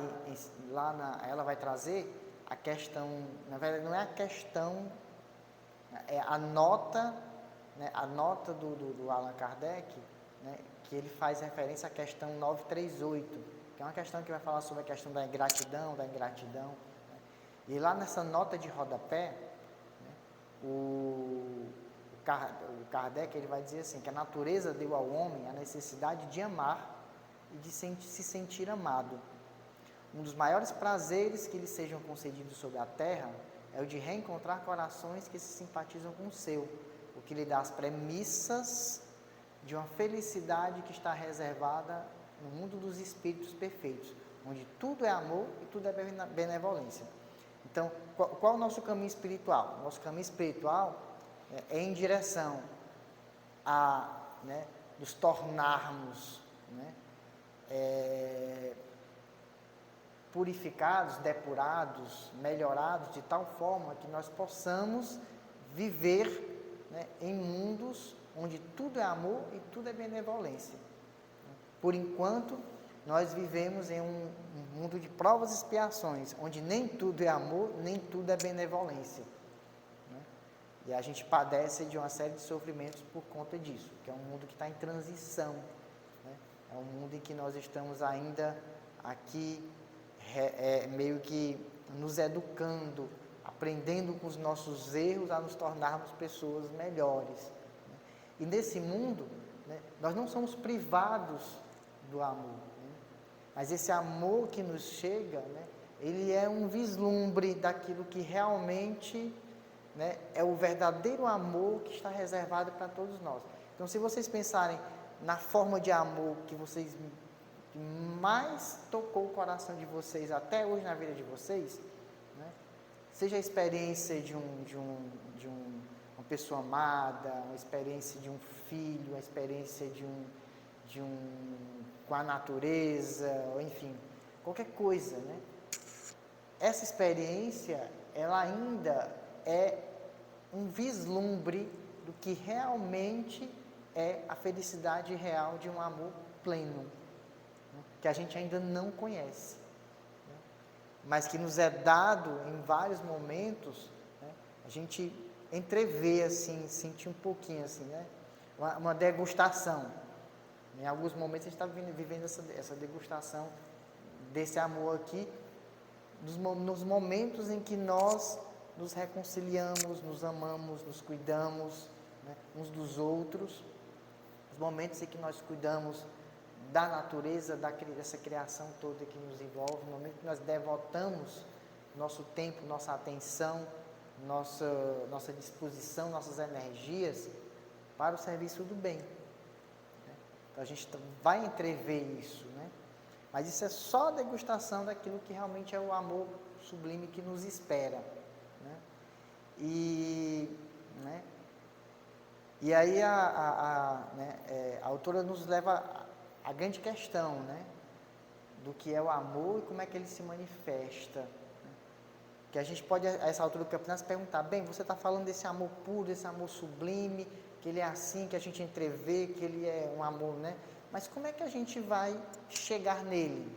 ela vai trazer a questão, na verdade não é a questão, é a nota, né, a nota do Allan Kardec, né, que ele faz referência à questão 938, que é uma questão que vai falar sobre a questão da ingratidão, né? E lá nessa nota de rodapé, né, o Kardec ele vai dizer assim, que a natureza deu ao homem a necessidade de amar e de se sentir amado. Um dos maiores prazeres que lhe sejam concedidos sobre a terra é o de reencontrar corações que se simpatizam com o seu, o que lhe dá as premissas de uma felicidade que está reservada no mundo dos espíritos perfeitos, onde tudo é amor e tudo é benevolência. Então, qual é o nosso caminho espiritual? O nosso caminho espiritual é em direção a, né, nos tornarmos, né, purificados, depurados, melhorados, de tal forma que nós possamos viver, né, em mundos onde tudo é amor e tudo é benevolência. Por enquanto, nós vivemos em um mundo de provas e expiações, onde nem tudo é amor, nem tudo é benevolência. Né? E a gente padece de uma série de sofrimentos por conta disso, que é um mundo que está em transição. Né? É um mundo em que nós estamos ainda aqui, meio que nos educando, aprendendo com os nossos erros a nos tornarmos pessoas melhores. Né? E nesse mundo, né, nós não somos privados do amor, né? Mas esse amor que nos chega, né, ele é um vislumbre daquilo que realmente, né, é o verdadeiro amor que está reservado para todos nós. Então, se vocês pensarem na forma de amor que mais tocou o coração de vocês até hoje na vida de vocês, né, seja a experiência de uma pessoa amada, uma experiência de um filho, uma experiência com a natureza, ou enfim, qualquer coisa, né? Essa experiência, ela ainda é um vislumbre do que realmente é a felicidade real de um amor pleno, né, que a gente ainda não conhece, né, mas que nos é dado em vários momentos, né, a gente entrevê, assim, sentir um pouquinho, assim, né, uma degustação. Em alguns momentos a gente está vivendo essa degustação desse amor aqui, nos momentos em que nós nos reconciliamos, nos amamos, nos cuidamos, né, uns dos outros, os momentos em que nós cuidamos da natureza, dessa criação toda que nos envolve, no momento que nós devotamos nosso tempo, nossa atenção, nossa disposição, nossas energias para o serviço do bem. Então a gente vai entrever isso, né? Mas isso é só a degustação daquilo que realmente é o amor sublime que nos espera. né? Né? E aí a autora nos leva à grande questão, né? Do que é o amor e como é que ele se manifesta. Né? Que a gente pode, a essa altura do campeonato, se perguntar, bem, você está falando desse amor puro, desse amor sublime, que ele é assim, que a gente entrevê, que ele é um amor, né? Mas como é que a gente vai chegar nele?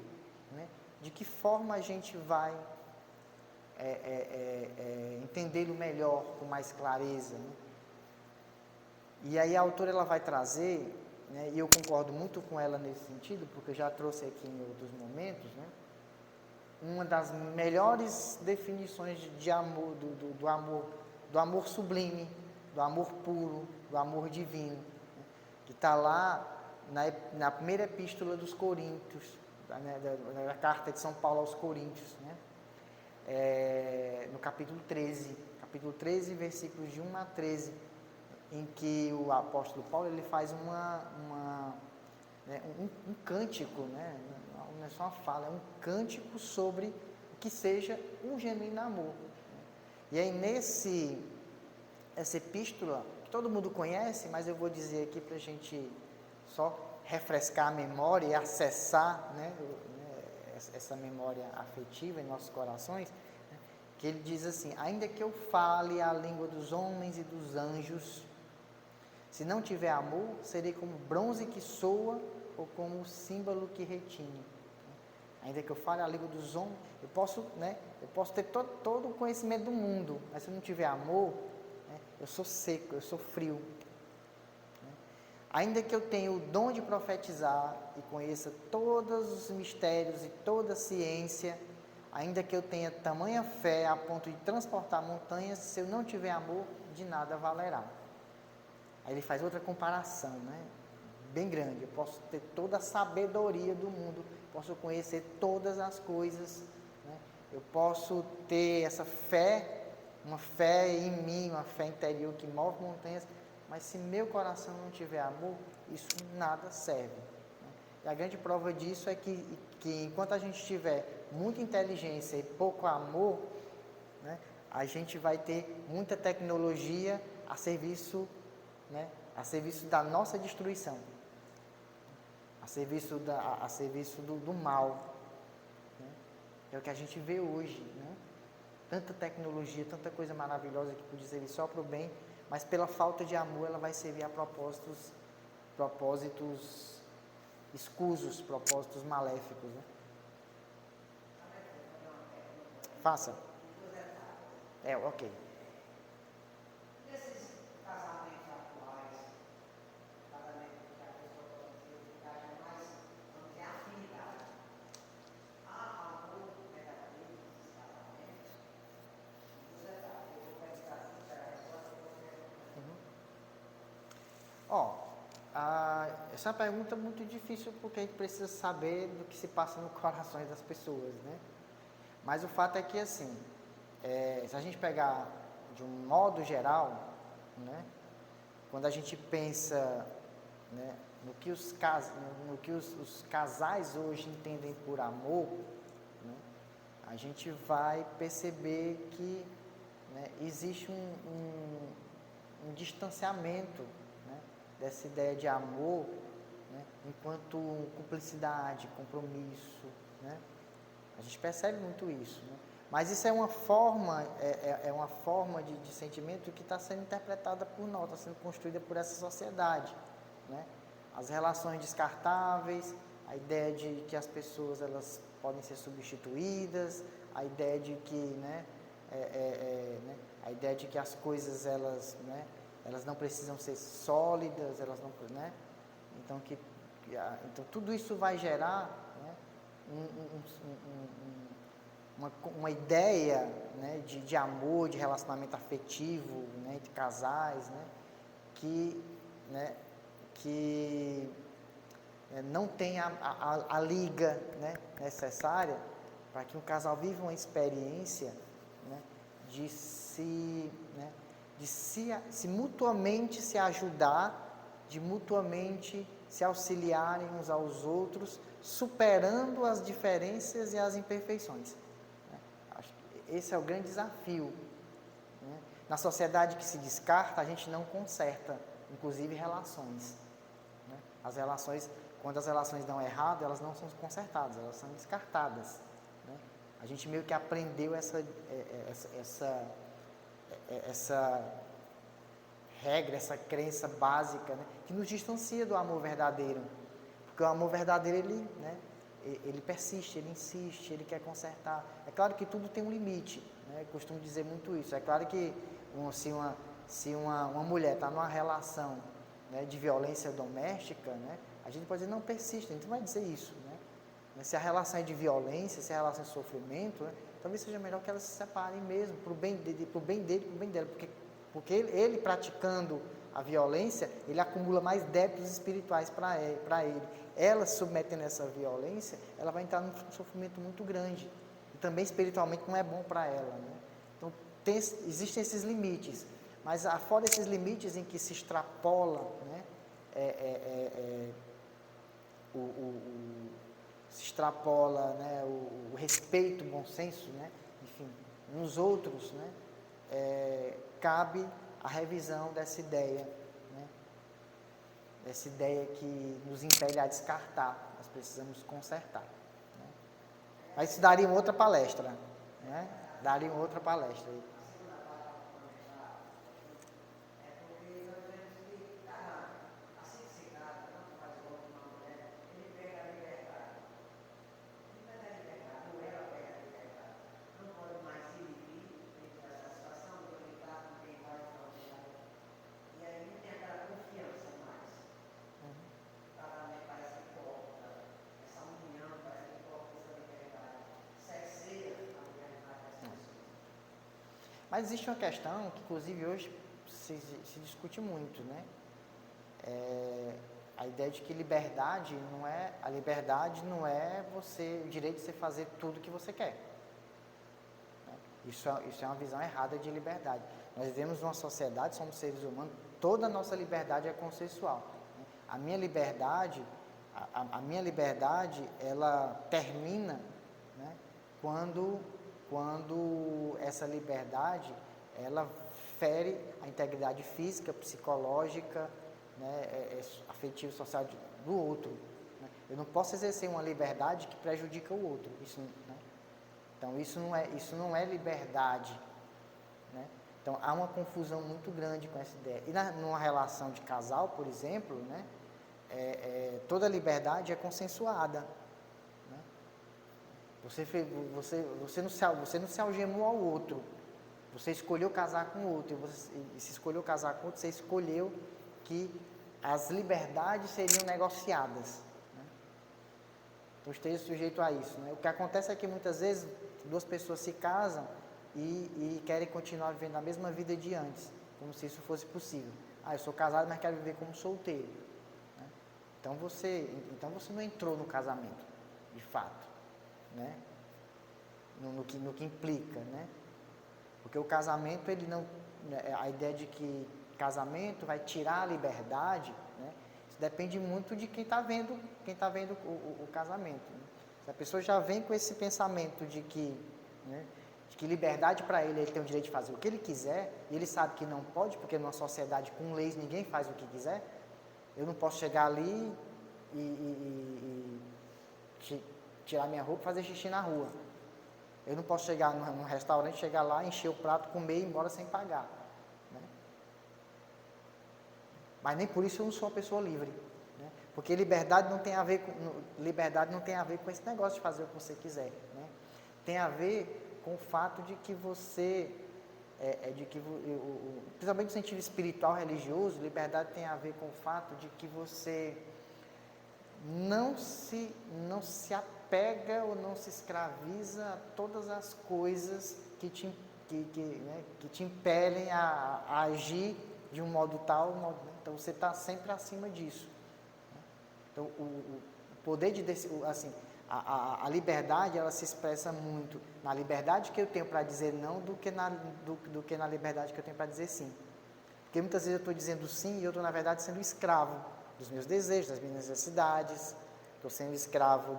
Né? De que forma a gente vai entendê-lo melhor, com mais clareza? Né? E aí a autora ela vai trazer, né, e eu concordo muito com ela nesse sentido, porque eu já trouxe aqui em outros momentos, né, uma das melhores definições de amor, do amor sublime, do amor puro, do amor divino, né, que está lá na primeira epístola dos Coríntios, né, da carta de São Paulo aos Coríntios, né, no capítulo 13, versículos de 1 a 13, em que o apóstolo Paulo ele faz um cântico, né? Não é só uma fala, é um cântico sobre o que seja um genuíno amor. E aí essa epístola, que todo mundo conhece, mas eu vou dizer aqui para a gente só refrescar a memória e acessar, né, essa memória afetiva em nossos corações, né, que ele diz assim, ainda que eu fale a língua dos homens e dos anjos, se não tiver amor, serei como bronze que soa ou como símbolo que retine. Ainda que eu fale a língua dos homens, eu posso ter todo o conhecimento do mundo, mas se eu não tiver amor, né, eu sou seco, eu sou frio. Né? Ainda que eu tenha o dom de profetizar e conheça todos os mistérios e toda a ciência, ainda que eu tenha tamanha fé a ponto de transportar montanhas, se eu não tiver amor, de nada valerá. Aí ele faz outra comparação, né? Bem grande. Eu posso ter toda a sabedoria do mundo, posso conhecer todas as coisas, né? Eu posso ter essa fé, uma fé em mim, uma fé interior que move montanhas, mas se meu coração não tiver amor, isso nada serve. Né? E a grande prova disso é que enquanto a gente tiver muita inteligência e pouco amor, né, a gente vai ter muita tecnologia a serviço, né, a serviço da nossa destruição, a serviço do mal, né? É o que a gente vê hoje, né? Tanta tecnologia, tanta coisa maravilhosa que podia servir só para o bem, mas pela falta de amor ela vai servir a propósitos escusos, propósitos maléficos, né? Faça. Ok. Essa é uma pergunta muito difícil porque a gente precisa saber do que se passa no coração das pessoas, né? Mas o fato é que, assim, se a gente pegar de um modo geral, né, quando a gente pensa, né, no que os casais hoje entendem por amor, né, a gente vai perceber que, né, existe um distanciamento, né, dessa ideia de amor, né, enquanto cumplicidade, compromisso, né? A gente percebe muito isso, né? Mas isso é uma forma, uma forma de sentimento que está sendo interpretada por nós, está sendo construída por essa sociedade, né? As relações descartáveis, a ideia de que as pessoas elas podem ser substituídas, a ideia de que, né, né, a ideia de que as coisas elas, né, elas não precisam ser sólidas, elas não, né? Então então tudo isso vai gerar, né, uma ideia, né, de amor, de relacionamento afetivo, né, entre casais, né, que não tem a liga, né, necessária para que um casal viva uma experiência, né, de se mutuamente se ajudar, de mutuamente se auxiliarem uns aos outros, superando as diferenças e as imperfeições. Acho que esse é o grande desafio, Na sociedade que se descarta, a gente não conserta, inclusive relações. Né? As relações, quando as relações dão errado, elas não são consertadas, elas são descartadas. Né? A gente meio que aprendeu essa regra, essa crença básica, né? Que nos distancia do amor verdadeiro. Porque o amor verdadeiro, ele persiste, ele insiste, ele quer consertar. É claro que tudo tem um limite, né? Eu costumo dizer muito isso. É claro que se uma mulher está numa relação, né, de violência doméstica, né, a gente pode dizer, não, persiste, a gente não vai dizer isso. Né? Se a relação é de violência, se a relação é de sofrimento, né, talvez seja melhor que elas se separem mesmo, para o bem dele, para o bem dela. Porque ele praticando a violência, ele acumula mais débitos espirituais para ele. Ela, submetendo essa violência, ela vai entrar num sofrimento muito grande. E também espiritualmente não é bom para ela. Né? Então, existem esses limites. Mas fora esses limites em que se extrapola, né, se extrapola, né, o respeito, o bom senso, né, enfim, nos outros, né, cabe a revisão dessa ideia, né, dessa ideia que nos impele a descartar, nós precisamos consertar. Né. Mas isso daria uma outra palestra, né, daria uma outra palestra. Mas existe uma questão que, inclusive, hoje se discute muito, né? A ideia de que a liberdade não é o direito de você fazer tudo o que você quer. Né? Isso é uma visão errada de liberdade. Nós vivemos numa sociedade, somos seres humanos, toda a nossa liberdade é consensual. Né? A minha liberdade, ela termina, né, quando essa liberdade, ela fere a integridade física, psicológica, né, afetiva, social do outro. Né? Eu não posso exercer uma liberdade que prejudica o outro. Né? Então, isso não é liberdade. Né? Então, há uma confusão muito grande com essa ideia. E numa relação de casal, por exemplo, né, toda liberdade é consensuada. Você não se algemou ao outro. Você escolheu casar com o outro. E se escolheu casar com o outro, você escolheu que as liberdades seriam negociadas. Né? Então, esteja sujeito a isso. Né? O que acontece é que muitas vezes duas pessoas se casam e querem continuar vivendo a mesma vida de antes, como se isso fosse possível. Eu sou casado, mas quero viver como solteiro. Né? Então você não entrou no casamento, de fato. Né? No que implica, né? Porque o casamento, ele não, a ideia de que casamento vai tirar a liberdade, né? Isso depende muito de quem está vendo o casamento. Né? Se a pessoa já vem com esse pensamento de que, né, de que liberdade para ele tem o direito de fazer o que ele quiser, e ele sabe que não pode, porque numa sociedade com leis ninguém faz o que quiser, eu não posso chegar ali e tirar minha roupa e fazer xixi na rua. Eu não posso chegar num restaurante, chegar lá, encher o prato, comer e ir embora sem pagar. Né? Mas nem por isso eu não sou uma pessoa livre. Né? Porque liberdade não tem a ver com esse negócio de fazer o que você quiser. Né? Tem a ver com o fato de que você, principalmente no sentido espiritual, religioso, liberdade tem a ver com o fato de que você não se apega ou não se escraviza a todas as coisas que te impelem a agir de um modo tal, então você está sempre acima disso. Né? Então, o poder de assim, a liberdade, ela se expressa muito na liberdade que eu tenho para dizer não do que na liberdade que eu tenho para dizer sim. Porque muitas vezes eu estou dizendo sim e eu estou, na verdade, sendo escravo dos meus desejos, das minhas necessidades, estou sendo escravo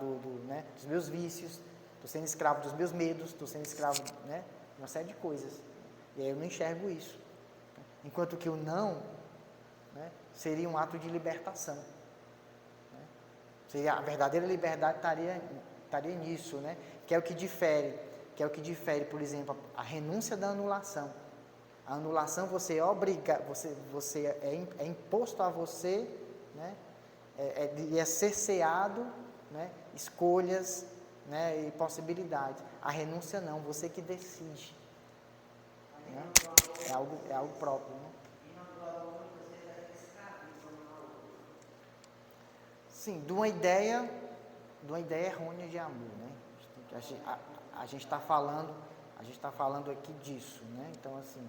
dos meus vícios, estou sendo escravo dos meus medos, estou sendo escravo, né, de uma série de coisas. E aí eu não enxergo isso. Enquanto que o não, né, seria um ato de libertação. Né? Seria, a verdadeira liberdade estaria nisso, né? Que é o que difere, por exemplo, a renúncia da anulação. A anulação você é imposto a você, né? É cerceado, né? Escolhas, né? E possibilidades. A renúncia não, você que decide. Né? É algo próprio. Né? Sim, de uma ideia errônea de amor, né? A gente está falando aqui disso, né? Então, assim,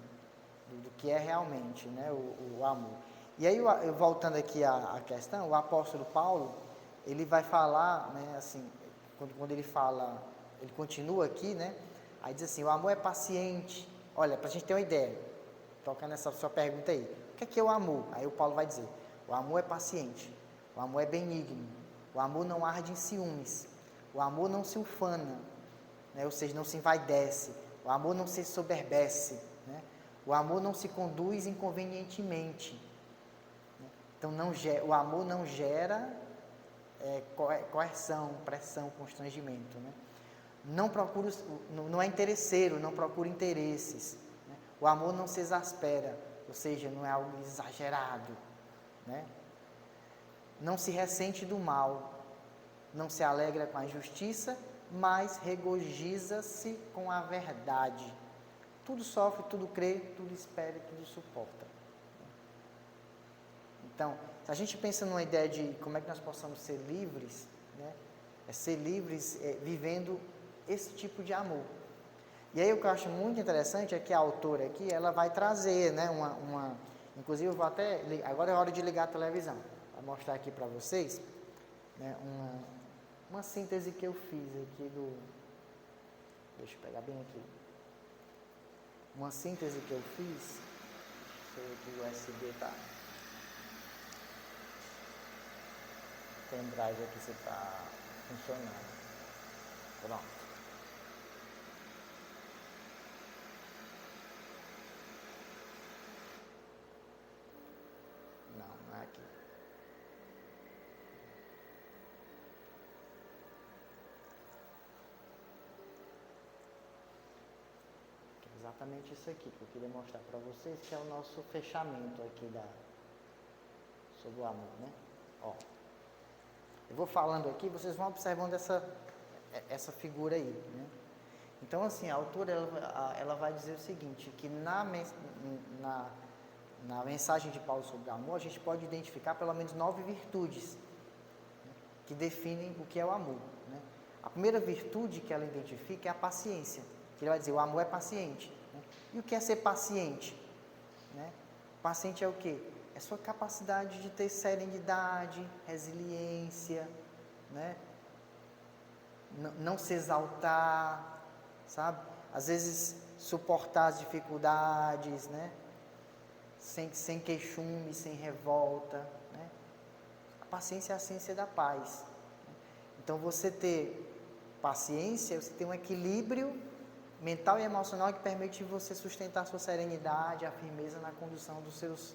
do que é realmente, né, o amor. E aí, voltando aqui à questão, o apóstolo Paulo, ele vai falar, né, assim, quando ele fala, ele continua aqui, né, aí diz assim, o amor é paciente. Olha, para a gente ter uma ideia, tocando nessa sua pergunta aí, o que é o amor? Aí o Paulo vai dizer, o amor é paciente, o amor é benigno, o amor não arde em ciúmes, o amor não se ufana, né, ou seja, não se envaidece, o amor não se soberbece, né, o amor não se conduz inconvenientemente. Né? Então, o amor não gera coerção, pressão, constrangimento. Né? Não é interesseiro, não procura interesses. Né? O amor não se exaspera, ou seja, não é algo exagerado. Né? Não se ressente do mal, não se alegra com a injustiça, mas regozija-se com a verdade. Tudo sofre, tudo crê, tudo espera, tudo suporta. Então, se a gente pensa numa ideia de como é que nós possamos ser livres, né? É ser livres vivendo esse tipo de amor. E aí o que eu acho muito interessante é que a autora aqui, ela vai trazer, né, inclusive eu vou até, agora é hora de ligar a televisão, vou mostrar aqui para vocês, né, uma síntese que eu fiz aqui deixa eu pegar bem aqui, uma síntese que eu fiz, deixa eu ver o USB tá, o pendrive aqui se está funcionando, pronto. Não é aqui. Exatamente isso aqui que eu queria mostrar para vocês, que é o nosso fechamento aqui sobre o amor, né? Ó, eu vou falando aqui, vocês vão observando essa figura aí, né? Então, assim, a autora, ela vai dizer o seguinte, que na mensagem de Paulo sobre o amor, a gente pode identificar pelo menos 9 virtudes, né, que definem o que é o amor, né? A primeira virtude que ela identifica é a paciência. Ele vai dizer, o amor é paciente. Né? E o que é ser paciente? Né? Paciente é o quê? É sua capacidade de ter serenidade, resiliência, né? Não se exaltar, sabe? Às vezes suportar as dificuldades, né? Sem queixume, sem revolta. Né? A paciência é a ciência da paz. Né? Então, você ter paciência, você tem um equilíbrio mental e emocional que permite você sustentar a sua serenidade, a firmeza na condução dos seus,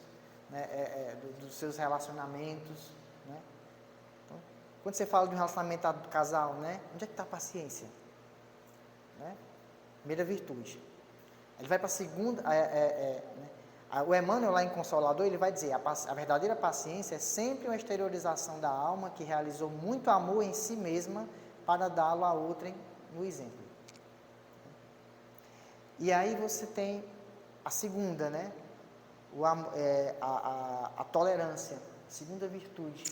né, dos seus relacionamentos. Né? Então, quando você fala de um relacionamento do casal, né, onde é que está a paciência? Né? Primeira virtude. Ele vai para a segunda. Né? O Emmanuel, lá em Consolador, ele vai dizer: a verdadeira paciência é sempre uma exteriorização da alma que realizou muito amor em si mesma para dá-lo a outrem no exemplo. E aí você tem a segunda, né? A tolerância, segunda virtude.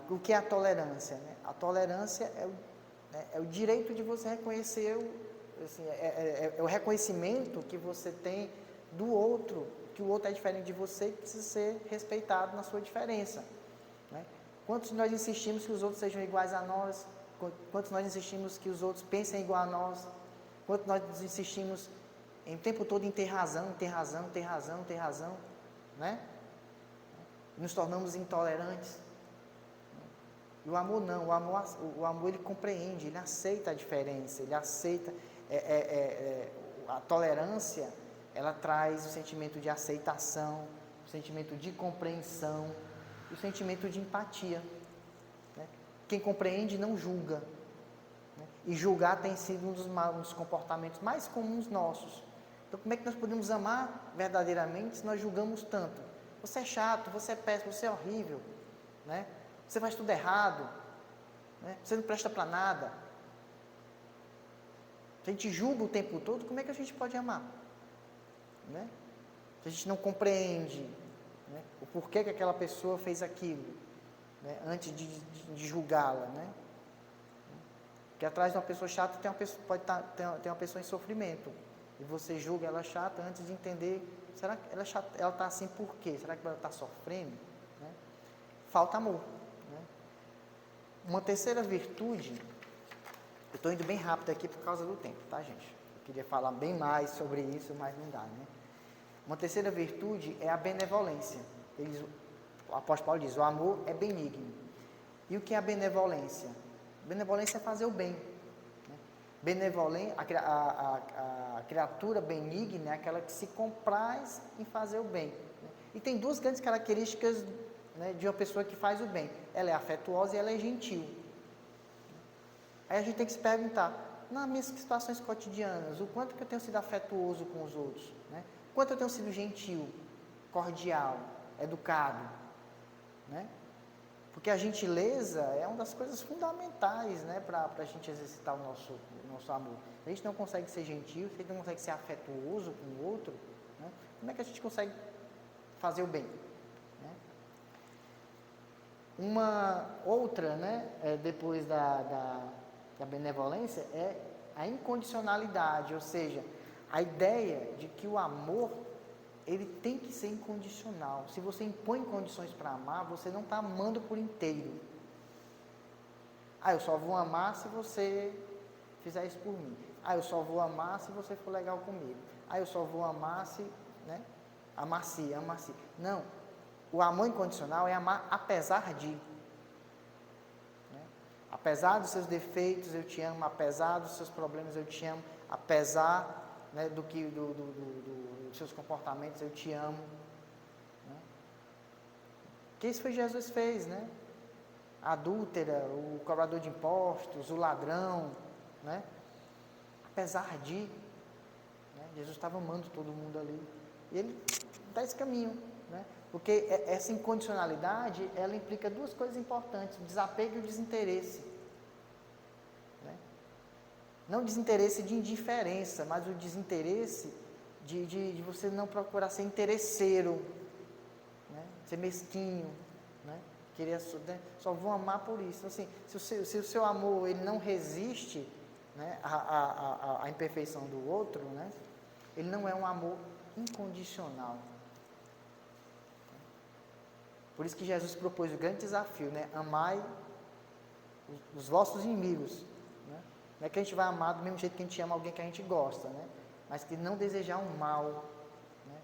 O que é a tolerância? Né? A tolerância é o direito de você reconhecer, assim, é o reconhecimento que você tem do outro, que o outro é diferente de você e precisa ser respeitado na sua diferença. Né? Quantos nós insistimos que os outros sejam iguais a nós? Quantos nós insistimos que os outros pensem igual a nós? Quanto nós insistimos em o tempo todo em ter razão, né? Nos tornamos intolerantes. E o amor não, o amor ele compreende, ele aceita a diferença, ele aceita, A tolerância, ela traz o sentimento de aceitação, o sentimento de compreensão, o sentimento de empatia. Né? Quem compreende não julga. Né? E julgar tem sido um dos comportamentos mais comuns nossos. Então, como é que nós podemos amar verdadeiramente se nós julgamos tanto? Você é chato, você é péssimo, você é horrível, né? Você faz tudo errado, né? Você não presta para nada. Se a gente julga o tempo todo, como é que a gente pode amar? Né? Se a gente não compreende, né, o porquê que aquela pessoa fez aquilo, né, antes de julgá-la, né? Porque atrás de uma pessoa chata tem uma pessoa em sofrimento. E você julga ela chata antes de entender, será que ela está assim por quê? Será que ela está sofrendo? Né? Falta amor. Né? Uma terceira virtude, eu estou indo bem rápido aqui por causa do tempo, tá, gente? Eu queria falar bem mais sobre isso, mas não dá, né? Uma terceira virtude é a benevolência. O apóstolo Paulo diz, o amor é benigno. E o que é a benevolência? Benevolência é fazer o bem. A criatura benigna é aquela que se compraz em fazer o bem. E tem duas grandes características, né, de uma pessoa que faz o bem. Ela é afetuosa e ela é gentil. Aí a gente tem que se perguntar, nas minhas situações cotidianas, o quanto que eu tenho sido afetuoso com os outros, né? O quanto eu tenho sido gentil, cordial, educado, né? Porque a gentileza é uma das coisas fundamentais, né, para a gente exercitar o nosso amor. Se a gente não consegue ser gentil, se a gente não consegue ser afetuoso com o outro, né, como é que a gente consegue fazer o bem? Né? Uma outra, né, depois da benevolência, é a incondicionalidade, ou seja, a ideia de que o amor, ele tem que ser incondicional. Se você impõe condições para amar, você não está amando por inteiro. Eu só vou amar se você fizer isso por mim. Eu só vou amar se você for legal comigo. Eu só vou amar se, né? Amar se. Não. O amor incondicional é amar apesar de. Né? Apesar dos seus defeitos, eu te amo. Apesar dos seus problemas, eu te amo. Apesar, né, dos seus comportamentos, eu te amo. Né? Que isso foi Jesus fez, né? A adúltera, o cobrador de impostos, o ladrão, né? Apesar de, né, Jesus estava amando todo mundo ali. E ele dá esse caminho, né? Porque essa incondicionalidade, ela implica duas coisas importantes, o desapego e o desinteresse. Né? Não desinteresse de indiferença, mas o desinteresse de você não procurar ser interesseiro, né? Ser mesquinho, né? Querer, né? Só vou amar por isso. Assim, se o seu amor ele não resiste, né, à imperfeição do outro, né, ele não é um amor incondicional. Por isso que Jesus propôs o grande desafio, né? Amai os vossos inimigos. Né? Não é que a gente vai amar do mesmo jeito que a gente ama alguém que a gente gosta, né? Mas que não desejar um mal, né?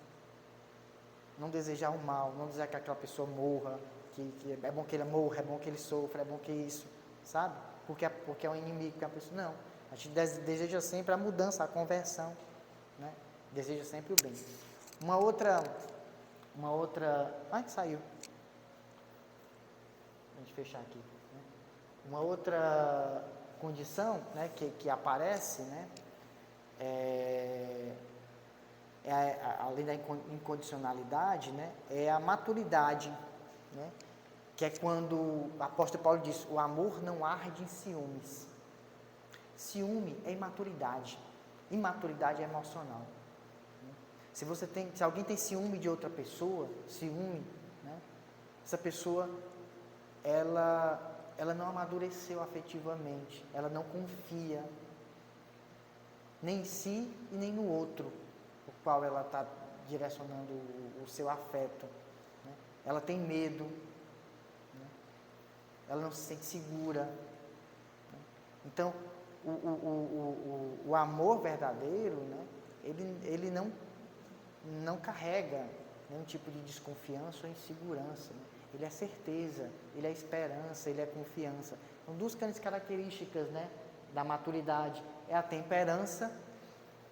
Não desejar um mal, não desejar que aquela pessoa morra, que é bom que ele morra, é bom que ele sofra, é bom que isso, sabe? Porque é um inimigo, porque é uma pessoa, não. A gente deseja sempre a mudança, a conversão, né? Deseja sempre o bem. Uma outra, saiu. A gente fechar aqui. Né? Uma outra condição, né, que aparece, né, além da incondicionalidade, né, é a maturidade, né, que é quando o apóstolo Paulo diz, o amor não arde em ciúmes. Ciúme é imaturidade é emocional. Se alguém tem ciúme de outra pessoa, né, essa pessoa, ela não amadureceu afetivamente, ela não confia, nem em si e nem no outro, o qual ela está direcionando o seu afeto. Né? Ela tem medo, né? Ela não se sente segura. Né? Então, o amor verdadeiro, né? ele não carrega nenhum tipo de desconfiança ou insegurança. Né? Ele é certeza, ele é esperança, ele é confiança. São duas grandes características, né, da maturidade. é a temperança.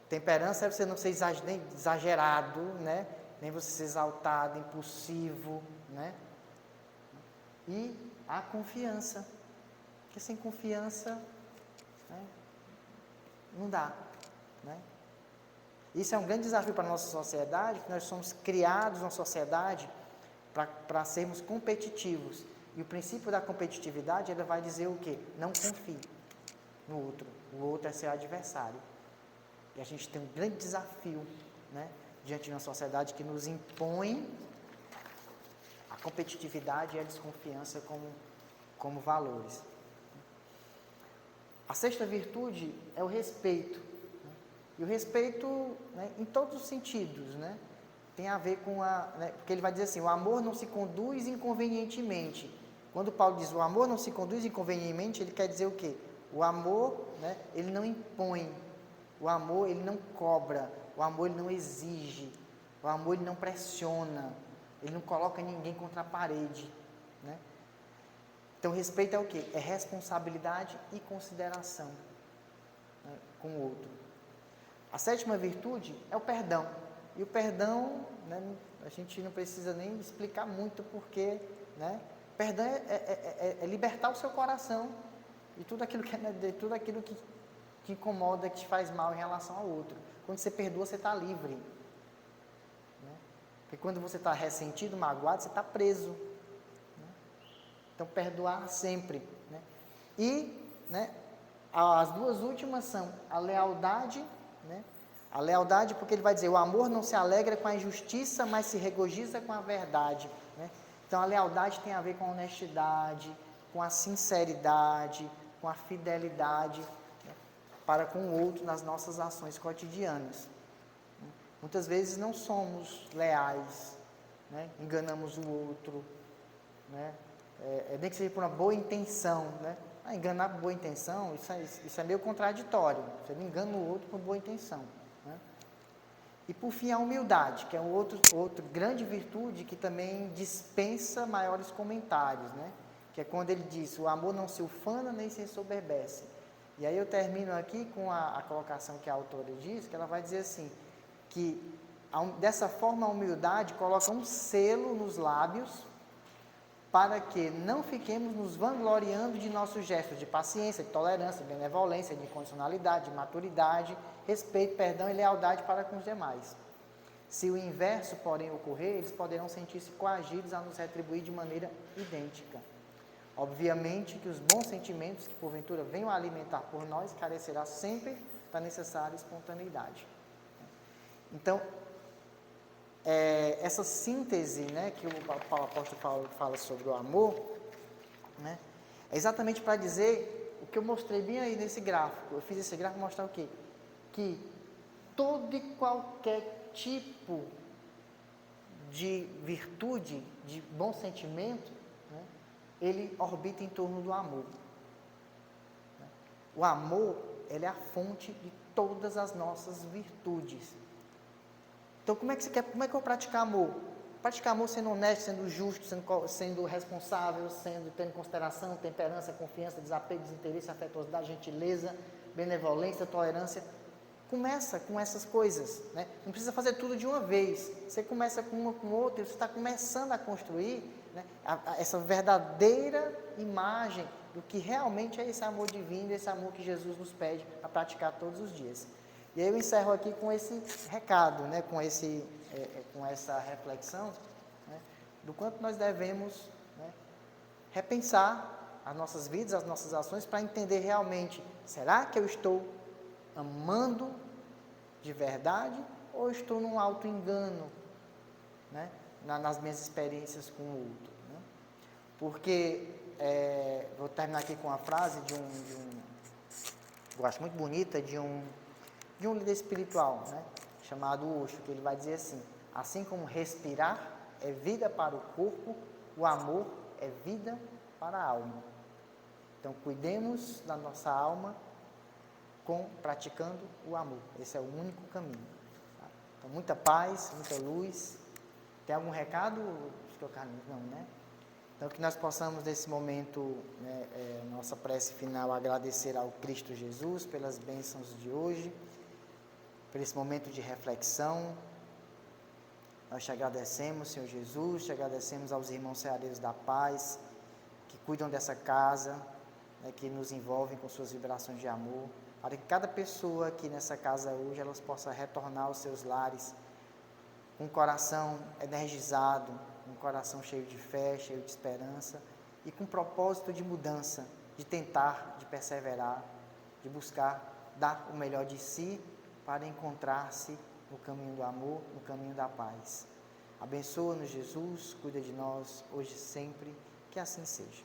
Temperança é você não ser nem exagerado, né? Nem você ser exaltado, impulsivo, né? E a confiança. Porque sem confiança, né, não dá, né? Isso é um grande desafio para a nossa sociedade, que nós somos criados numa sociedade para sermos competitivos. E o princípio da competitividade, ele vai dizer o quê? Não confie no outro. O outro é seu adversário. E a gente tem um grande desafio, né, diante de uma sociedade que nos impõe a competitividade e a desconfiança como valores. A sexta virtude é o respeito. Né? E o respeito, né, em todos os sentidos, né, tem a ver com porque ele vai dizer assim, o amor não se conduz inconvenientemente. Quando Paulo diz o amor não se conduz inconvenientemente, ele quer dizer o quê? O amor, né, ele não impõe, o amor ele não cobra, o amor ele não exige, o amor ele não pressiona, ele não coloca ninguém contra a parede, né? Então, respeito é o quê? É responsabilidade e consideração, né, com o outro. A sétima virtude é o perdão. E o perdão, né, a gente não precisa nem explicar muito porque, né, perdão é libertar o seu coração de tudo aquilo que te incomoda, que te faz mal em relação ao outro. Quando você perdoa, você está livre. Né? Porque quando você está ressentido, magoado, você está preso. Né? Então, perdoar sempre. Né? E, né, as duas últimas são a lealdade, né? A lealdade, porque ele vai dizer, o amor não se alegra com a injustiça, mas se regozija com a verdade. Né? Então, a lealdade tem a ver com a honestidade, com a sinceridade, com a fidelidade, né, para com o outro nas nossas ações cotidianas. Muitas vezes não somos leais, né? Enganamos o outro, né? Nem que seja por uma boa intenção, né? Enganar por boa intenção, isso é meio contraditório. Você não engana o outro por boa intenção. Né? E por fim, a humildade, que é outra grande virtude que também dispensa maiores comentários, né? Que é quando ele diz, o amor não se ufana nem se ensoberbece. E aí eu termino aqui com a colocação que a autora diz, que ela vai dizer assim, que dessa forma a humildade coloca um selo nos lábios para que não fiquemos nos vangloriando de nossos gestos de paciência, de tolerância, de benevolência, de incondicionalidade, de maturidade, respeito, perdão e lealdade para com os demais. Se o inverso, porém, ocorrer, eles poderão sentir-se coagidos a nos retribuir de maneira idêntica. Obviamente que os bons sentimentos que porventura venham a alimentar por nós carecerá sempre da necessária espontaneidade. Então, essa síntese, né, que o apóstolo Paulo fala sobre o amor, né, é exatamente para dizer o que eu mostrei bem aí nesse gráfico. Eu fiz esse gráfico mostrar o quê? Que todo e qualquer tipo de virtude, de bom sentimento, né, ele orbita em torno do amor. O amor, ele é a fonte de todas as nossas virtudes. Então, como é que eu vou praticar amor? Praticar amor sendo honesto, sendo justo, sendo responsável, tendo consideração, temperança, confiança, desapego, desinteresse, afetuosidade, gentileza, benevolência, tolerância. Começa com essas coisas, né? Não precisa fazer tudo de uma vez. Você começa com uma, com outra, e você está começando a construir, né, essa verdadeira imagem do que realmente é esse amor divino, esse amor que Jesus nos pede a praticar todos os dias. E aí eu encerro aqui com esse recado, né, com essa reflexão, né, do quanto nós devemos, né, repensar as nossas vidas, as nossas ações, para entender realmente, será que eu estou amando de verdade ou estou num auto-engano, né, nas minhas experiências com o outro? Né? Porque, vou terminar aqui com uma frase eu acho muito bonita, de um líder espiritual, né, chamado Osho, que ele vai dizer assim como respirar é vida para o corpo, o amor é vida para a alma. Então, cuidemos da nossa alma praticando o amor. Esse é o único caminho. Tá? Então, muita paz, muita luz. Tem algum recado? Não, né? Então, que nós possamos, nesse momento, nossa prece final, agradecer ao Cristo Jesus pelas bênçãos de hoje, por esse momento de reflexão. Nós te agradecemos, Senhor Jesus, te agradecemos aos irmãos ceareiros da paz, que cuidam dessa casa, que nos envolvem com suas vibrações de amor, para que cada pessoa aqui nessa casa hoje, elas possa retornar aos seus lares com um coração energizado, um coração cheio de fé, cheio de esperança e com propósito de mudança, de tentar, de perseverar, de buscar dar o melhor de si para encontrar-se no caminho do amor, no caminho da paz. Abençoa-nos, Jesus, cuida de nós, hoje e sempre, que assim seja.